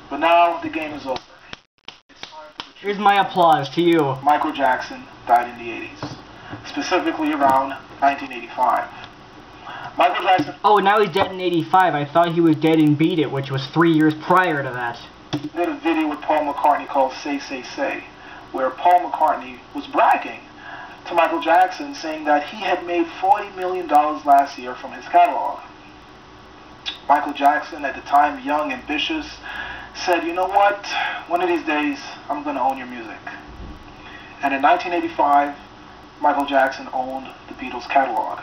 But now the game is over. Here's my applause to you. Michael Jackson died in the 80s. Specifically around 1985. Michael Jackson... Oh, now he's dead in 85. I thought he was dead in Beat It, which was 3 years prior to that. Did a video with Paul McCartney called Say, Say, Say, where Paul McCartney was bragging to Michael Jackson, saying that he had made $40 million last year from his catalog. Michael Jackson, at the time young, ambitious, said, you know what, one of these days, I'm going to own your music. And in 1985, Michael Jackson owned the Beatles' catalog.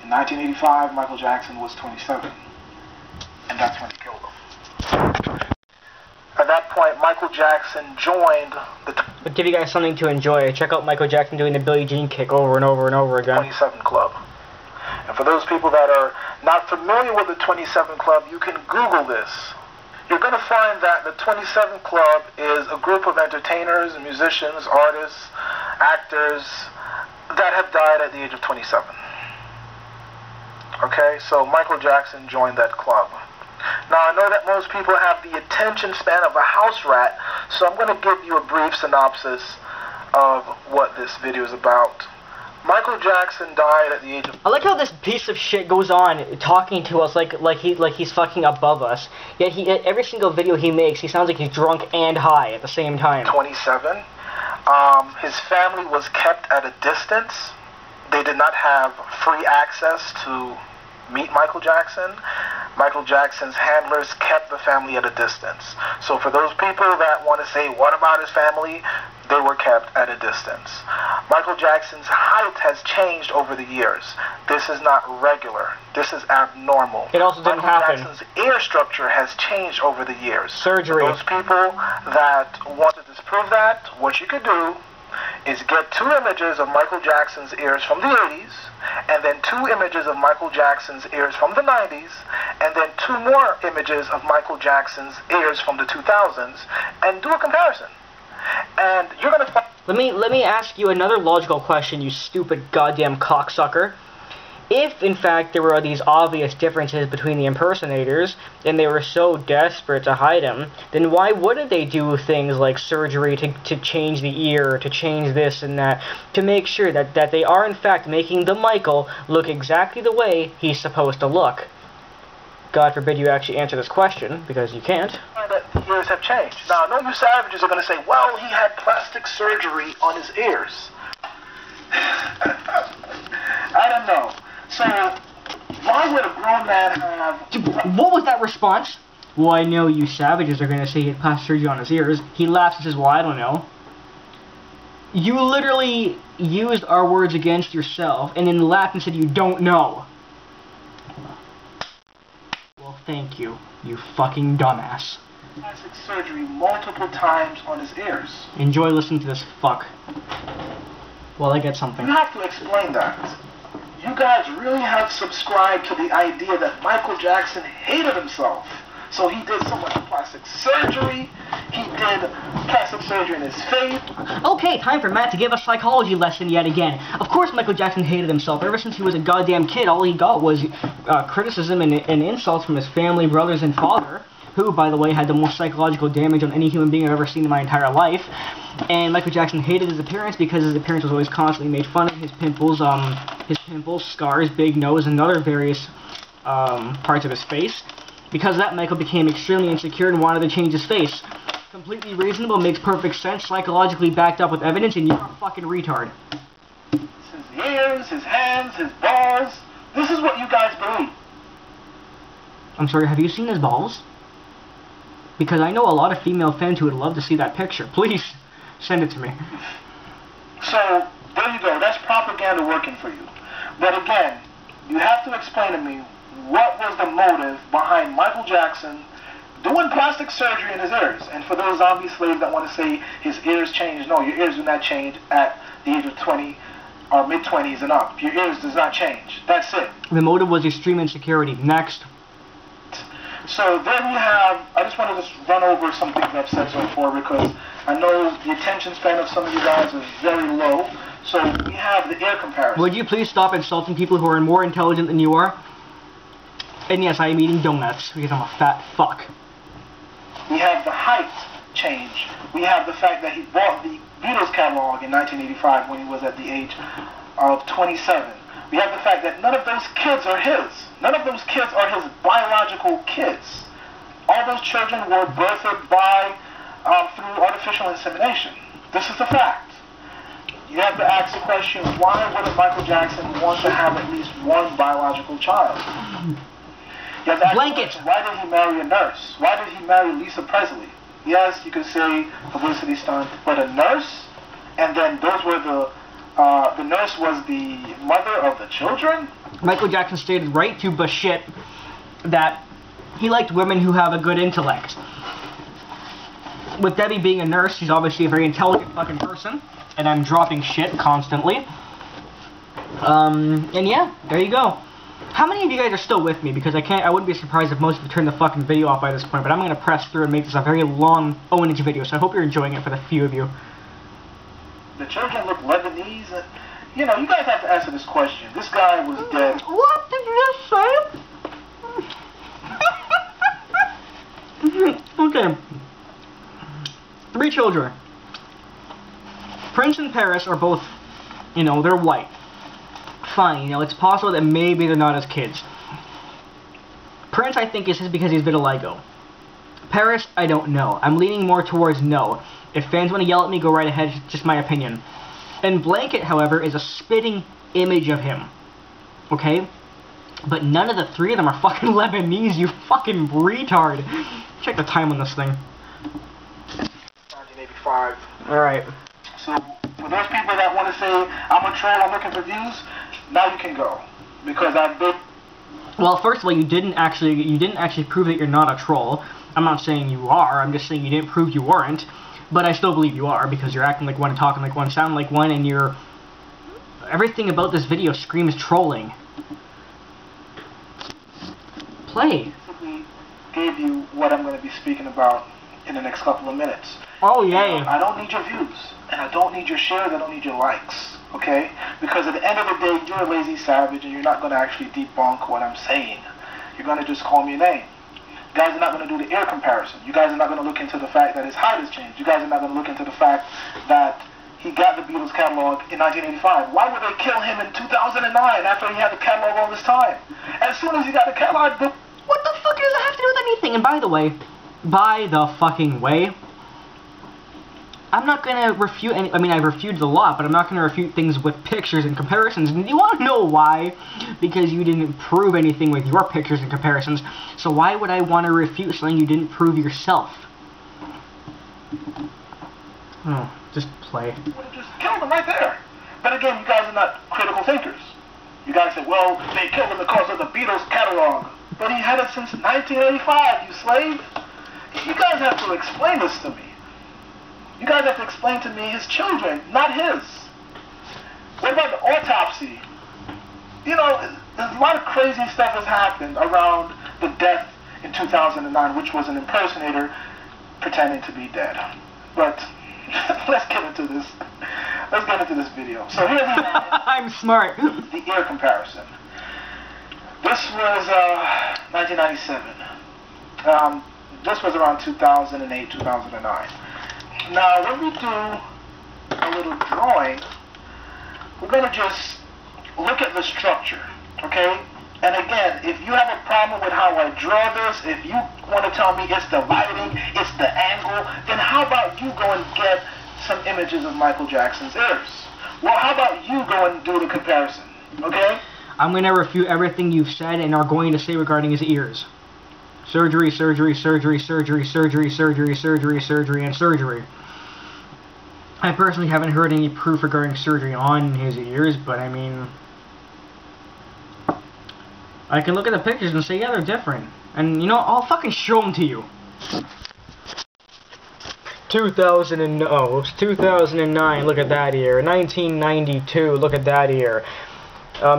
In 1985, Michael Jackson was 27, and that's when he killed him. At that point, Michael Jackson joined the... I'll give you guys something to enjoy. Check out Michael Jackson doing the Billie Jean kick over and over and over again. 27 Club. And for those people that are not familiar with the 27 Club, you can Google this. You're going to find that the 27 Club is a group of entertainers, musicians, artists, actors that have died at the age of 27. Okay, so Michael Jackson joined that club. Now, I know that most people have the attention span of a house rat, so I'm going to give you a brief synopsis of what this video is about. Michael Jackson died at the age of... I like how this piece of shit goes on talking to us like he's fucking above us. Yet every single video he makes, he sounds like he's drunk and high at the same time. 27. His family was kept at a distance. They did not have free access to meet Michael Jackson. Michael Jackson's handlers kept the family at a distance. So for those people that want to say, what about his family? They were kept at a distance. Michael Jackson's height has changed over the years. This is not regular. This is abnormal. It also didn't happen. Michael Jackson's ear structure has changed over the years. Surgery. For those people that want to disprove that, what you could do is get 2 images of Michael Jackson's ears from the 80s, and then 2 images of Michael Jackson's ears from the 90s, and then 2 more images of Michael Jackson's ears from the 2000s, and do a comparison. And you're going to find... Let me ask you another logical question, you stupid goddamn cocksucker. If, in fact, there were these obvious differences between the impersonators, and they were so desperate to hide them, then why wouldn't they do things like surgery to change the ear, to change this and that, to make sure that they are, in fact, making the Michael look exactly the way he's supposed to look? God forbid you actually answer this question, because you can't. That the ears have changed. Now, I know you savages are going to say, well, he had plastic surgery on his ears. I don't know. So, why would a grown man have... What was that response? Well, I know you savages are going to say he had plastic surgery on his ears. He laughs and says, well, I don't know. You literally used our words against yourself, and then laughed and said you don't know. Well, thank you, you fucking dumbass. Plastic surgery multiple times on his ears. Enjoy listening to this fuck. While I get something. You have to explain that. You guys really have subscribed to the idea that Michael Jackson hated himself. So he did so much plastic surgery. He did plastic surgery in his face. Okay, time for Matt to give a psychology lesson yet again. Of course Michael Jackson hated himself. Ever since he was a goddamn kid, all he got was criticism and insults from his family, brothers, and father, who, by the way, had the most psychological damage on any human being I've ever seen in my entire life. And Michael Jackson hated his appearance because his appearance was always constantly made fun of. His pimples, scars, big nose, and other various parts of his face. Because of that, Michael became extremely insecure and wanted to change his face. Completely reasonable, makes perfect sense, psychologically backed up with evidence, and you're a fucking retard. His ears, his hands, his balls. This is what you guys believe. I'm sorry, have you seen his balls? Because I know a lot of female fans who would love to see that picture. Please, send it to me. So, there you go. That's propaganda working for you. But again, you have to explain to me what was the motive behind Michael Jackson doing plastic surgery in his ears. And for those zombie slaves that want to say his ears changed, no, your ears do not change at the age of 20 or mid-20s and up. Your ears does not change. That's it. The motive was extreme insecurity. Next. So then we have, I just want to just run over some things I've said so far because I know the attention span of some of you guys is very low. So we have the ear comparison. Would you please stop insulting people who are more intelligent than you are? And yes, I am eating donuts because I'm a fat fuck. We have the height change. We have the fact that he bought the Beatles catalog in 1985 when he was at the age of 27. We have the fact that none of those kids are his. None of those kids are his biological kids. All those children were birthed by through artificial insemination. This is the fact. You have to ask the question, why would Michael Jackson want to have at least one biological child? You have to ask the question, why did he marry a nurse? Why did he marry Lisa Presley? Yes, you could say publicity stunt, but a nurse? And then those were the nurse was the mother of the children? Michael Jackson stated right to bullshit that he liked women who have a good intellect. With Debbie being a nurse, she's obviously a very intelligent fucking person, and I'm dropping shit constantly. And yeah, there you go. How many of you guys are still with me? Because I wouldn't be surprised if most of you turned the fucking video off by this point, but I'm gonna press through and make this a very long ownage video, so I hope you're enjoying it for the few of you. The children look Lebanese. You know, you guys have to answer this question. This guy was dead. What did you just say? Okay. 3 children. Prince and Paris are both, you know, they're white. Fine, you know, it's possible that maybe they're not as kids. Prince, I think, is just because he's vitiligo. Paris, I don't know. I'm leaning more towards no. If fans want to yell at me, go right ahead, it's just my opinion. And Blanket, however, is a spitting image of him. Okay? But none of the 3 of them are fucking Lebanese, you fucking retard. Check the time on this thing. 1985. Alright. So, for those people that want to say, I'm a troll, I'm looking for views, now you can go. Because I've been... Well, first of all, you didn't actually prove that you're not a troll. I'm not saying you are, I'm just saying you didn't prove you weren't. But I still believe you are, because you're acting like one, talking like one, sounding like one, and you're... Everything about this video screams trolling. Play. I gave you what I'm going to be speaking about in the next couple of minutes. Oh, yeah. I don't need your views, and I don't need your shares, I don't need your likes, okay? Because at the end of the day, you're a lazy savage, and you're not going to actually debunk what I'm saying. You're going to just call me a name. You guys are not going to do the ear comparison. You guys are not going to look into the fact that his height has changed. You guys are not going to look into the fact that he got the Beatles catalog in 1985. Why would they kill him in 2009 after he had the catalog all this time? As soon as he got the catalog... What the fuck does that have to do with anything? And by the fucking way, I'm not gonna refute any... I mean, I refuted a lot, but I'm not gonna refute things with pictures and comparisons. And you wanna know why? Because you didn't prove anything with your pictures and comparisons. So why would I want to refute something you didn't prove yourself? Oh, just play. Just killed him right there. But again, you guys are not critical thinkers. You guys say, well, they killed him because of the Beatles catalog. But he had it since 1985, you slave. You guys have to explain this to me. You guys have to explain to me his children, not his. What about the autopsy? You know, there's a lot of crazy stuff has happened around the death in 2009, which was an impersonator pretending to be dead. But let's get into this. Let's get into this video. So here's I'm smart. The ear comparison. This was 1997. This was around 2008, 2009. Now, when we do a little drawing, we're going to just look at the structure, okay? And again, if you have a problem with how I draw this, if you want to tell me it's the lighting, it's the angle, then how about you go and get some images of Michael Jackson's ears? Well, how about you go and do the comparison, okay? I'm going to refute everything you've said and are going to say regarding his ears. Surgery, surgery, surgery, surgery, surgery, surgery, surgery, surgery, and surgery. I personally haven't heard any proof regarding surgery on his ears, but I mean... I can look at the pictures and say, yeah, they're different. And, you know, I'll fucking show them to you. 2009, look at that ear. 1992, look at that ear.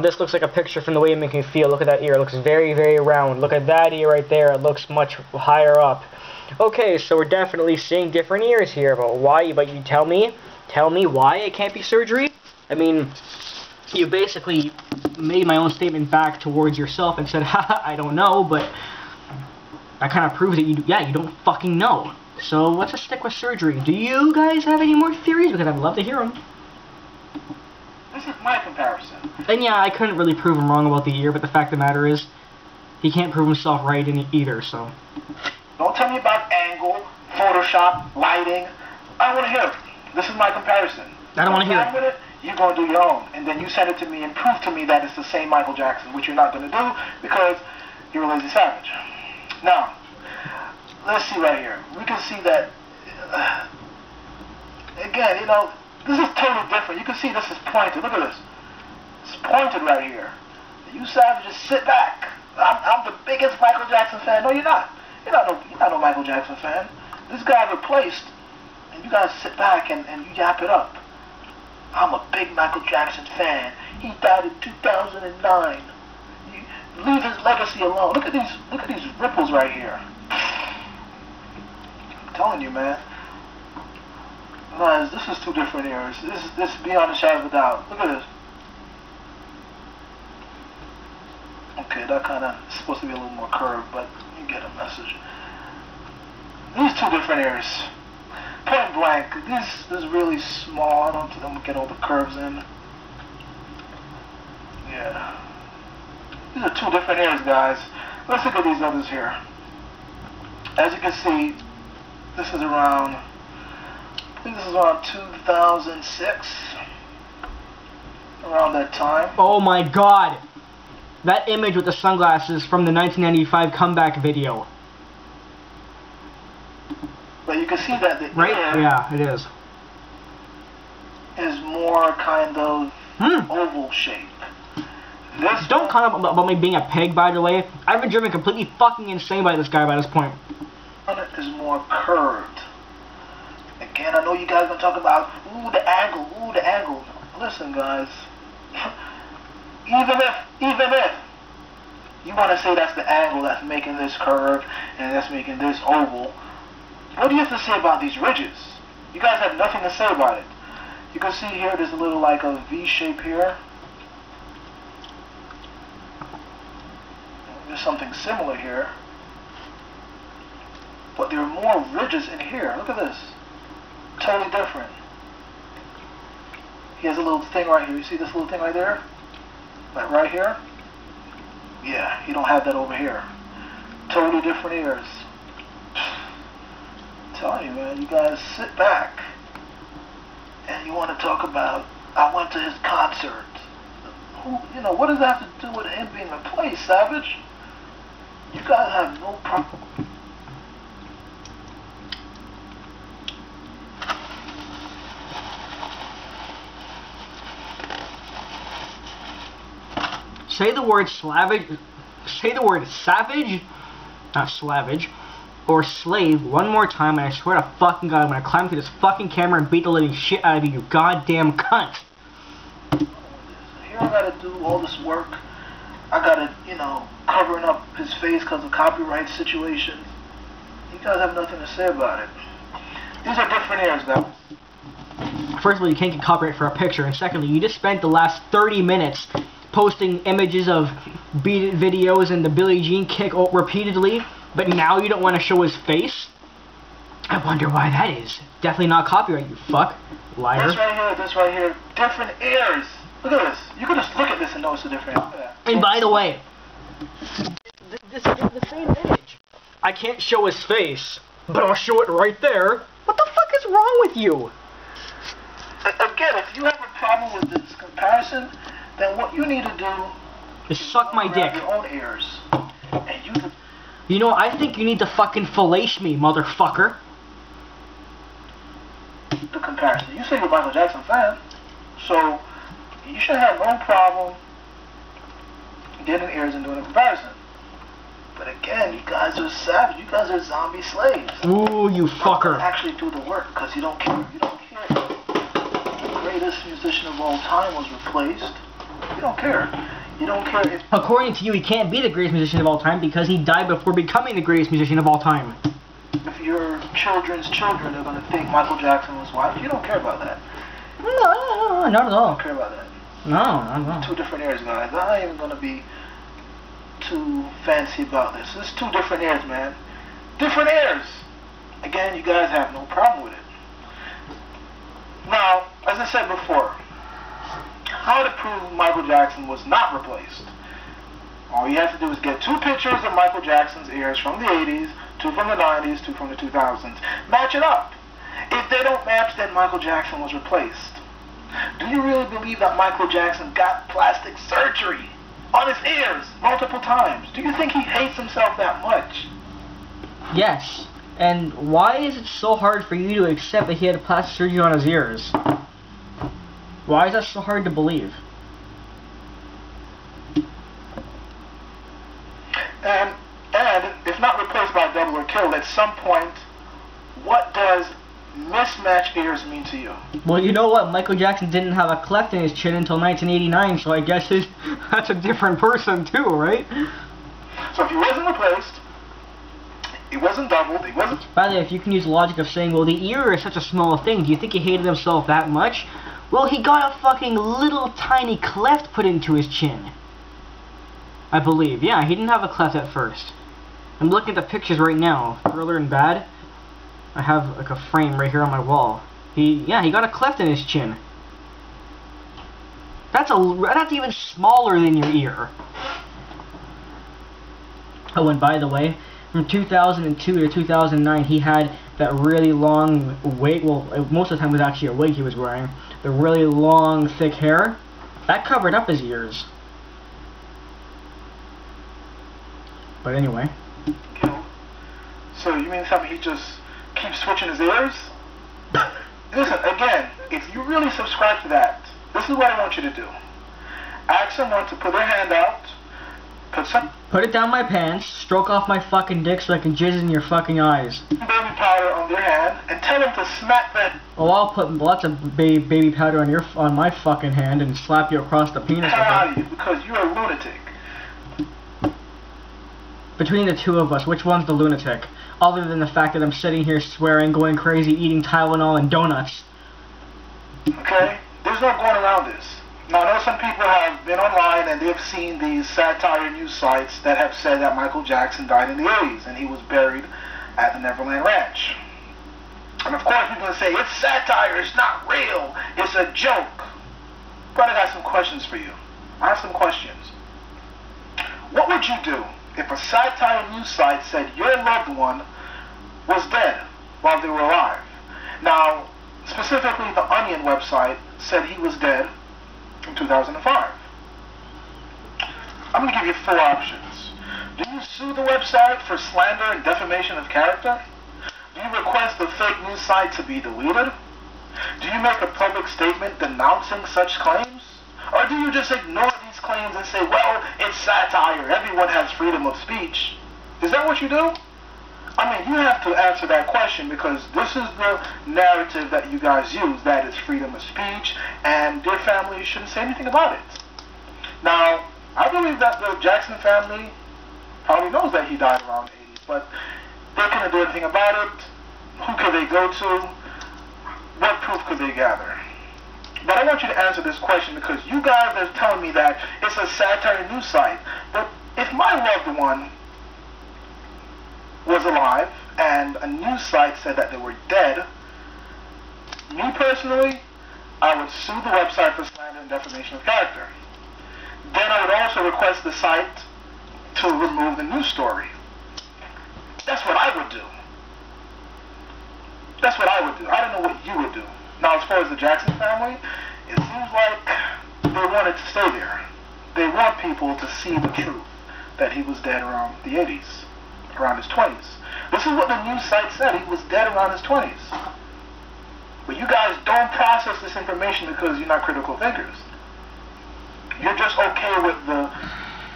This looks like a picture from the way it makes me feel. Look at that ear. It looks very, very round. Look at that ear right there. It looks much higher up. Okay, so we're definitely seeing different ears here. But why? But you tell me why it can't be surgery? I mean, you basically made my own statement back towards yourself and said, haha, I don't know, but that kind of proves that you don't fucking know. So let's just stick with surgery. Do you guys have any more theories? Because I'd love to hear them. This is my comparison. And yeah, I couldn't really prove him wrong about the ear, but the fact of the matter is, he can't prove himself right in either, so. Don't tell me about angle, Photoshop, lighting. I want to hear it. This is my comparison. I don't want to hear it. You're going to do your own, and then you send it to me and prove to me that it's the same Michael Jackson, which you're not going to do because you're a lazy savage. Now, let's see right here. We can see that, again, you know, this is totally different. You can see this is pointed. Look at this. It's pointed right here. You savages sit back. I'm the biggest Michael Jackson fan. No, you're not. You're not no Michael Jackson fan. This guy replaced, and you guys sit back and you yap it up. I'm a big Michael Jackson fan. He died in 2009. leave his legacy alone. Look at these ripples right here. I'm telling you, man. Guys, this is two different ears. This is beyond a shadow of a doubt. Look at this. Okay, that kind of is supposed to be a little more curved, but you get a message. These two different ears. Point blank. This is really small. I don't think I'm going to get all the curves in. Yeah. These are two different ears, guys. Let's look at these others here. As you can see, this is around, I think this is around 2006. Around that time. Oh my god! That image with the sunglasses from the 1995 comeback video. But you can see that the right? ear Yeah, it is. Is more kind of oval shape. This Don't comment about me being a pig, by the way. I've been driven completely fucking insane by this guy by this point. One is more curved. Again, I know you guys are going to talk about, ooh, the angle. Listen, guys. Even if you want to say that's the angle that's making this curve and that's making this oval, what do you have to say about these ridges? You guys have nothing to say about it. You can see here there's a little like a V shape here. There's something similar here. But there are more ridges in here. Look at this. Totally different. He has a little thing right here. You see this little thing right there? Like right here? Yeah, you don't have that over here. Totally different ears. I'm telling you, man, you guys sit back and you want to talk about, I went to his concert. You know, what does that have to do with him being replaced, Savage? You guys have no problem. Say the word savage, not slavage, or slave one more time, and I swear to fucking God, I'm gonna climb through this fucking camera and beat the living shit out of you, you goddamn cunt. Here I gotta do all this work. I gotta, you know, covering up his face because of copyright situations. You guys have nothing to say about it. These are different ears, though. First of all, you can't get copyright for a picture, and secondly, you just spent the last 30 minutes posting images of Beat It videos and the Billie Jean kick repeatedly, but now you don't want to show his face? I wonder why that is. Definitely not copyright, you fuck. Liar. This right here, different ears. Look at this. You can just look at this and know it's a different ear. And by the way, this is the same image. I can't show his face, but I'll show it right there. What the fuck is wrong with you? Again, if you have a problem with this comparison, then what you need to do is suck my dick. Your own ears. And you know, I think you need to fucking fillet me, motherfucker. The comparison. You say you're a Michael Jackson fan, so you should have no problem getting ears and doing a comparison. But again, you guys are savage. You guys are zombie slaves. Ooh, you fucker. Actually do the work because you don't care. You don't care. The greatest musician of all time was replaced. You don't care. You don't care if... According to you, he can't be the greatest musician of all time because he died before becoming the greatest musician of all time. If your children's children are going to think Michael Jackson was white, you don't care about that. No, not at all. You don't care about that. No, not at all. Two different ears, guys. I ain't even going to be too fancy about this. It's two different ears, man. Different ears. Again, you guys have no problem with it. Now, as I said before, how to prove Michael Jackson was not replaced? All you have to do is get two pictures of Michael Jackson's ears from the 80s, two from the 90s, two from the 2000s. Match it up. If they don't match, then Michael Jackson was replaced. Do you really believe that Michael Jackson got plastic surgery on his ears multiple times? Do you think he hates himself that much? Yes. And why is it so hard for you to accept that he had plastic surgery on his ears? Why is that so hard to believe? And if not replaced by double or killed, at some point, what does mismatched ears mean to you? Well, you know what? Michael Jackson didn't have a cleft in his chin until 1989, so I guess that's a different person too, right? So if he wasn't replaced, it wasn't doubled, it wasn't... By the way, if you can use the logic of saying, well, the ear is such a small thing, do you think he hated himself that much? Well, he got a fucking little tiny cleft put into his chin. I believe. Yeah, he didn't have a cleft at first. I'm looking at the pictures right now. Thriller and Bad. I have like a frame right here on my wall. He got a cleft in his chin. That's even smaller than your ear. Oh, and by the way, from 2002 to 2009, he had that really long wig. Well, most of the time it was actually a wig he was wearing. The really long, thick hair. That covered up his ears. But anyway. So you mean to tell me he just keeps switching his ears? Listen, again, if you really subscribe to that, this is what I want you to do. Ask someone to put their hand out, put it down my pants, stroke off my fucking dick so I can jizz in your fucking eyes. Baby powder on their hand, and tell them to smack that. Oh, I'll put lots of baby powder on my fucking hand and slap you across the penis with it. Out of you because you're a lunatic. Between the two of us, which one's the lunatic? Other than the fact that I'm sitting here swearing, going crazy, eating Tylenol and donuts. Okay? There's no going around this. Now, I know some people have been online and they've seen these satire news sites that have said that Michael Jackson died in the 80s and he was buried at the Neverland Ranch. And of course, people will say, it's satire, it's not real, it's a joke. But I got some questions for you. I have some questions. What would you do if a satire news site said your loved one was dead while they were alive? Now, specifically the Onion website said he was dead in 2005. I'm going to give you 4 options. Do you sue the website for slander and defamation of character? Do you request the fake news site to be deleted? Do you make a public statement denouncing such claims? Or do you just ignore these claims and say, well, it's satire, everyone has freedom of speech? Is that what you do? I mean, you have to answer that question because this is the narrative that you guys use, that is freedom of speech, and their family shouldn't say anything about it. Now, I believe that the Jackson family probably knows that he died around 80s, but they couldn't do anything about it. Who could they go to? What proof could they gather? But I want you to answer this question because you guys are telling me that it's a satire news site. But if my loved one was alive and a news site said that they were dead, me personally, I would sue the website for slander and defamation of character. Then I would also request the site to remove the news story. That's what I would do. That's what I would do. I don't know what you would do. Now, as far as the Jackson family, it seems like they want it to stay there. They want people to see the truth, that he was dead around the 80s, around his 20s. This is what the news site said, he was dead around his 20s. But you guys don't process this information because you're not critical thinkers. You're just okay with the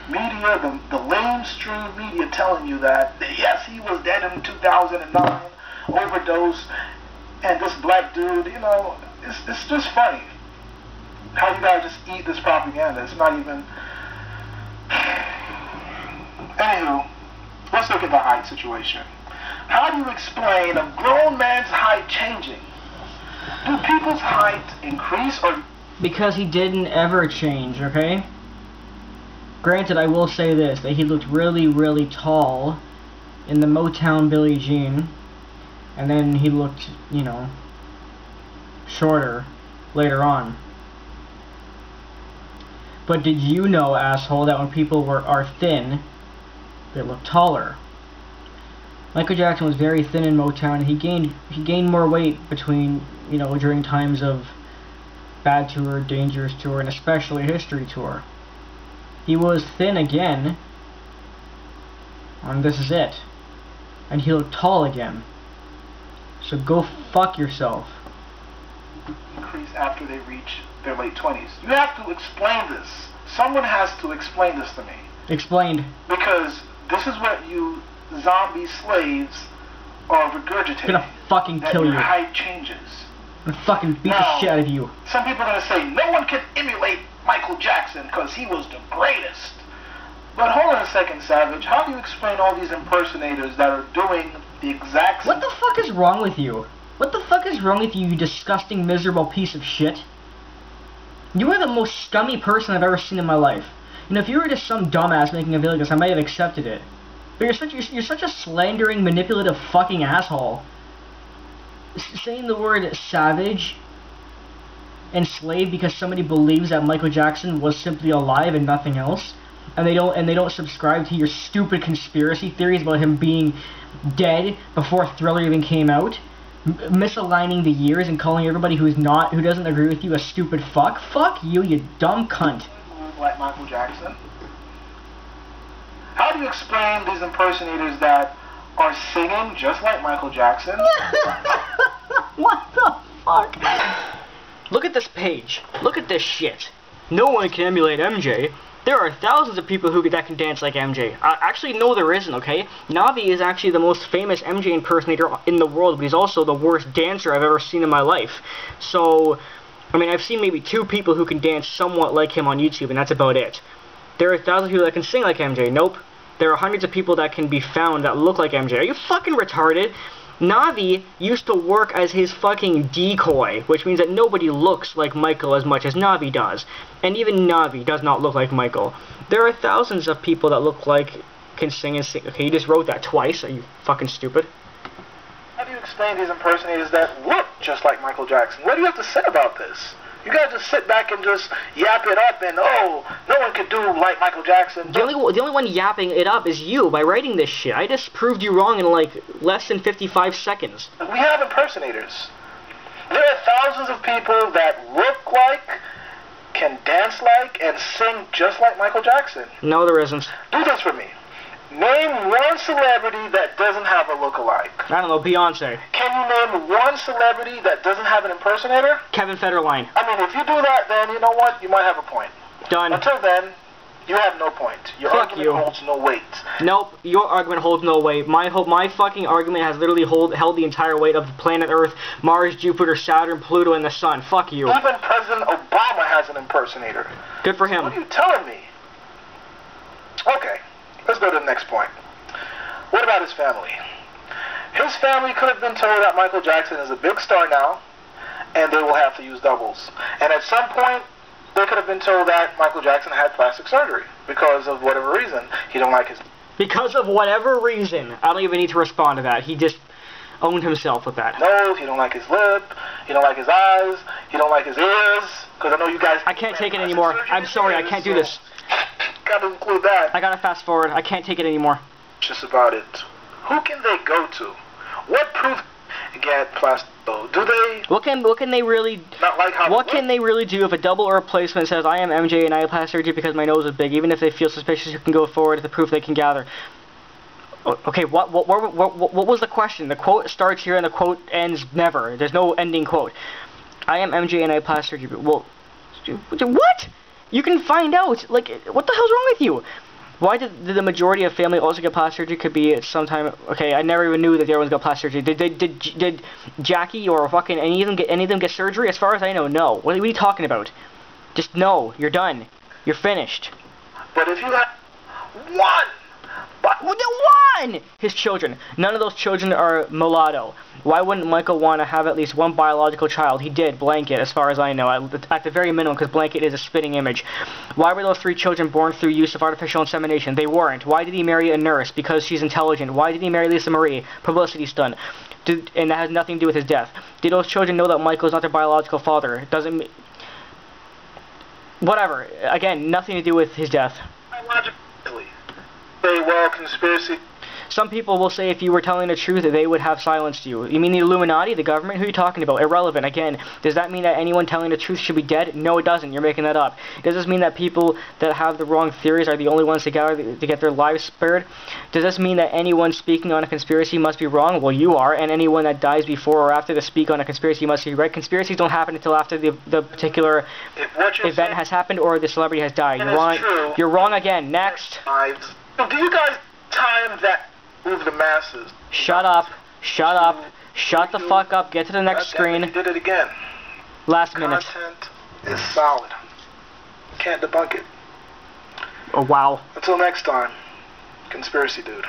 media, the lamestream media telling you that, yes, he was dead in 2009, overdose, and this black dude, you know, it's just funny how you guys just eat this propaganda. It's not even... Anywho, let's look at the height situation. How do you explain a grown man's height changing? Do people's height increase or... Because he didn't ever change, okay? Granted, I will say this, that he looked really, really tall in the Motown Billie Jean, and then he looked, you know, shorter later on. But did you know, asshole, that when people are thin, they look taller? Michael Jackson was very thin in Motown. He gained more weight between, you know, during times of Bad Tour, Dangerous Tour, and especially History Tour. He was thin again, and this is it. And he looked tall again. So go fuck yourself. Increase after they reach their late 20s. You have to explain this. Someone has to explain this to me. Explained. Because this is what you zombie slaves or regurgitate. I'm gonna fucking that kill your you. height changes. I'm gonna fucking beat the shit out of you. Some people are gonna say no one can emulate Michael Jackson because he was the greatest. But hold on a second, Savage. How do you explain all these impersonators that are doing the exact same? What the fuck is wrong with you? What the fuck is wrong with you, you disgusting, miserable piece of shit? You are the most scummy person I've ever seen in my life. You know, if you were just some dumbass making a video like this, I might have accepted it. But you're such a slandering, manipulative fucking asshole. Saying the word savage and slave because somebody believes that Michael Jackson was simply alive and nothing else, and they don't subscribe to your stupid conspiracy theories about him being dead before Thriller even came out, misaligning the years and calling everybody who doesn't agree with you a stupid fuck. Fuck you, you dumb cunt. Like Michael Jackson. How do you explain these impersonators that are singing just like Michael Jackson? What the fuck? Look at this page. Look at this shit. No one can emulate MJ. There are thousands of people that can dance like MJ. Actually, no, there isn't, okay? Navi is actually the most famous MJ impersonator in the world, but he's also the worst dancer I've ever seen in my life. So, I mean, I've seen maybe 2 people who can dance somewhat like him on YouTube, and that's about it. There are thousands of people that can sing like MJ. Nope. There are hundreds of people that can be found that look like MJ. Are you fucking retarded? Navi used to work as his fucking decoy, which means that nobody looks like Michael as much as Navi does. And even Navi does not look like Michael. There are thousands of people that look like, can sing and sing. Okay, you just wrote that twice. Are you fucking stupid? How do you explain these impersonators that look just like Michael Jackson? What do you have to say about this? You guys just sit back and just yap it up and, oh, no one can do like Michael Jackson. The only one yapping it up is you by writing this shit. I just proved you wrong in like less than 55 seconds. We have impersonators. There are thousands of people that look like, can dance like, and sing just like Michael Jackson. No, there isn't. Do this for me. Name one celebrity that doesn't have a look-alike. I don't know, Beyonce. Can you name one celebrity that doesn't have an impersonator? Kevin Federline. I mean, if you do that, then you know what? You might have a point. Done. Until then, you have no point. Your argument holds no weight. Nope, your argument holds no weight. My fucking argument has literally held the entire weight of the planet Earth, Mars, Jupiter, Saturn, Pluto, and the Sun. Fuck you. Even President Obama has an impersonator. Good for him. What are you telling me? Okay. Let's go to the next point. What about his family? His family could have been told that Michael Jackson is a big star now, and they will have to use doubles. And at some point, they could have been told that Michael Jackson had plastic surgery because of whatever reason. He don't like his... Because of whatever reason. I don't even need to respond to that. He just owned himself with that. Nose, he don't like his lip, he don't like his eyes, he don't like his ears, because I know you guys... I can't take it anymore. I'm sorry, I can't do this. Gotta include that. I gotta fast forward. I can't take it anymore. Just about it. Who can they go to? What proof get plastic? Do they? What can they really? Not like how. What can they really do if a double or replacement says I am MJ and I have plastic surgery because my nose is big? Even if they feel suspicious, you can go forward with the proof they can gather. Okay, what was the question? The quote starts here and the quote ends never. There's no ending quote. I am MJ and I have plastic surgery. Well, what? You can find out. Like, what the hell's wrong with you? Why did the majority of family also get plastic surgery? Could be at some time. Okay, I never even knew that the other ones got plastic surgery. Did Jackie or fucking any of them get surgery? As far as I know, no. What are you talking about? Just no. You're done. You're finished. But if you had one. His children. None of those children are mulatto. Why wouldn't Michael want to have at least one biological child? He did, Blanket, as far as I know, at the very minimum, because Blanket is a spitting image. Why were those 3 children born through use of artificial insemination? They weren't. Why did he marry a nurse? Because she's intelligent. Why did he marry Lisa Marie? Publicity stunt. And that has nothing to do with his death. Did those children know that Michael is not their biological father? It doesn't... Whatever. Again, nothing to do with his death. Biologically. Very well, conspiracy. Some people will say if you were telling the truth, they would have silenced you. You mean the Illuminati, the government? Who are you talking about? Irrelevant. Again, does that mean that anyone telling the truth should be dead? No, it doesn't. You're making that up. Does this mean that people that have the wrong theories are the only ones to get their lives spared? Does this mean that anyone speaking on a conspiracy must be wrong? Well, you are. And anyone that dies before or after to speak on a conspiracy must be right. Conspiracies don't happen until after the particular event has happened or the celebrity has died. You're wrong. You're wrong again. Next. Do you guys time that move the masses? Shut up. Shut up. Shut the fuck up. Get to the next screen. He did it again. Last minute. Content is solid. Can't debunk it. Oh, wow. Until next time, Conspiracy Dude.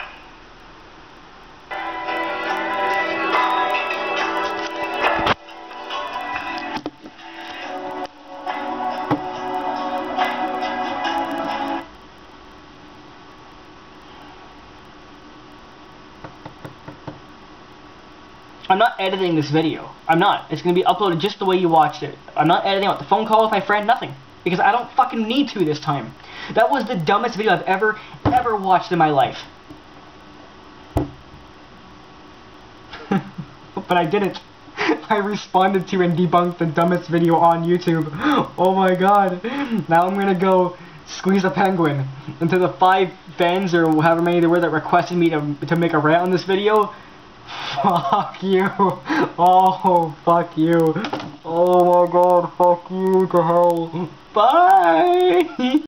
I'm not editing this video. I'm not. It's going to be uploaded just the way you watched it. I'm not editing out the phone call with my friend, nothing. Because I don't fucking need to this time. That was the dumbest video I've ever watched in my life. But I didn't. I responded to and debunked the dumbest video on YouTube. Oh my god. Now I'm going to go squeeze a penguin. And to the 5 fans or however many there were that requested me to make a rant on this video, fuck you. Oh, fuck you. Oh my god, fuck you to hell. Bye.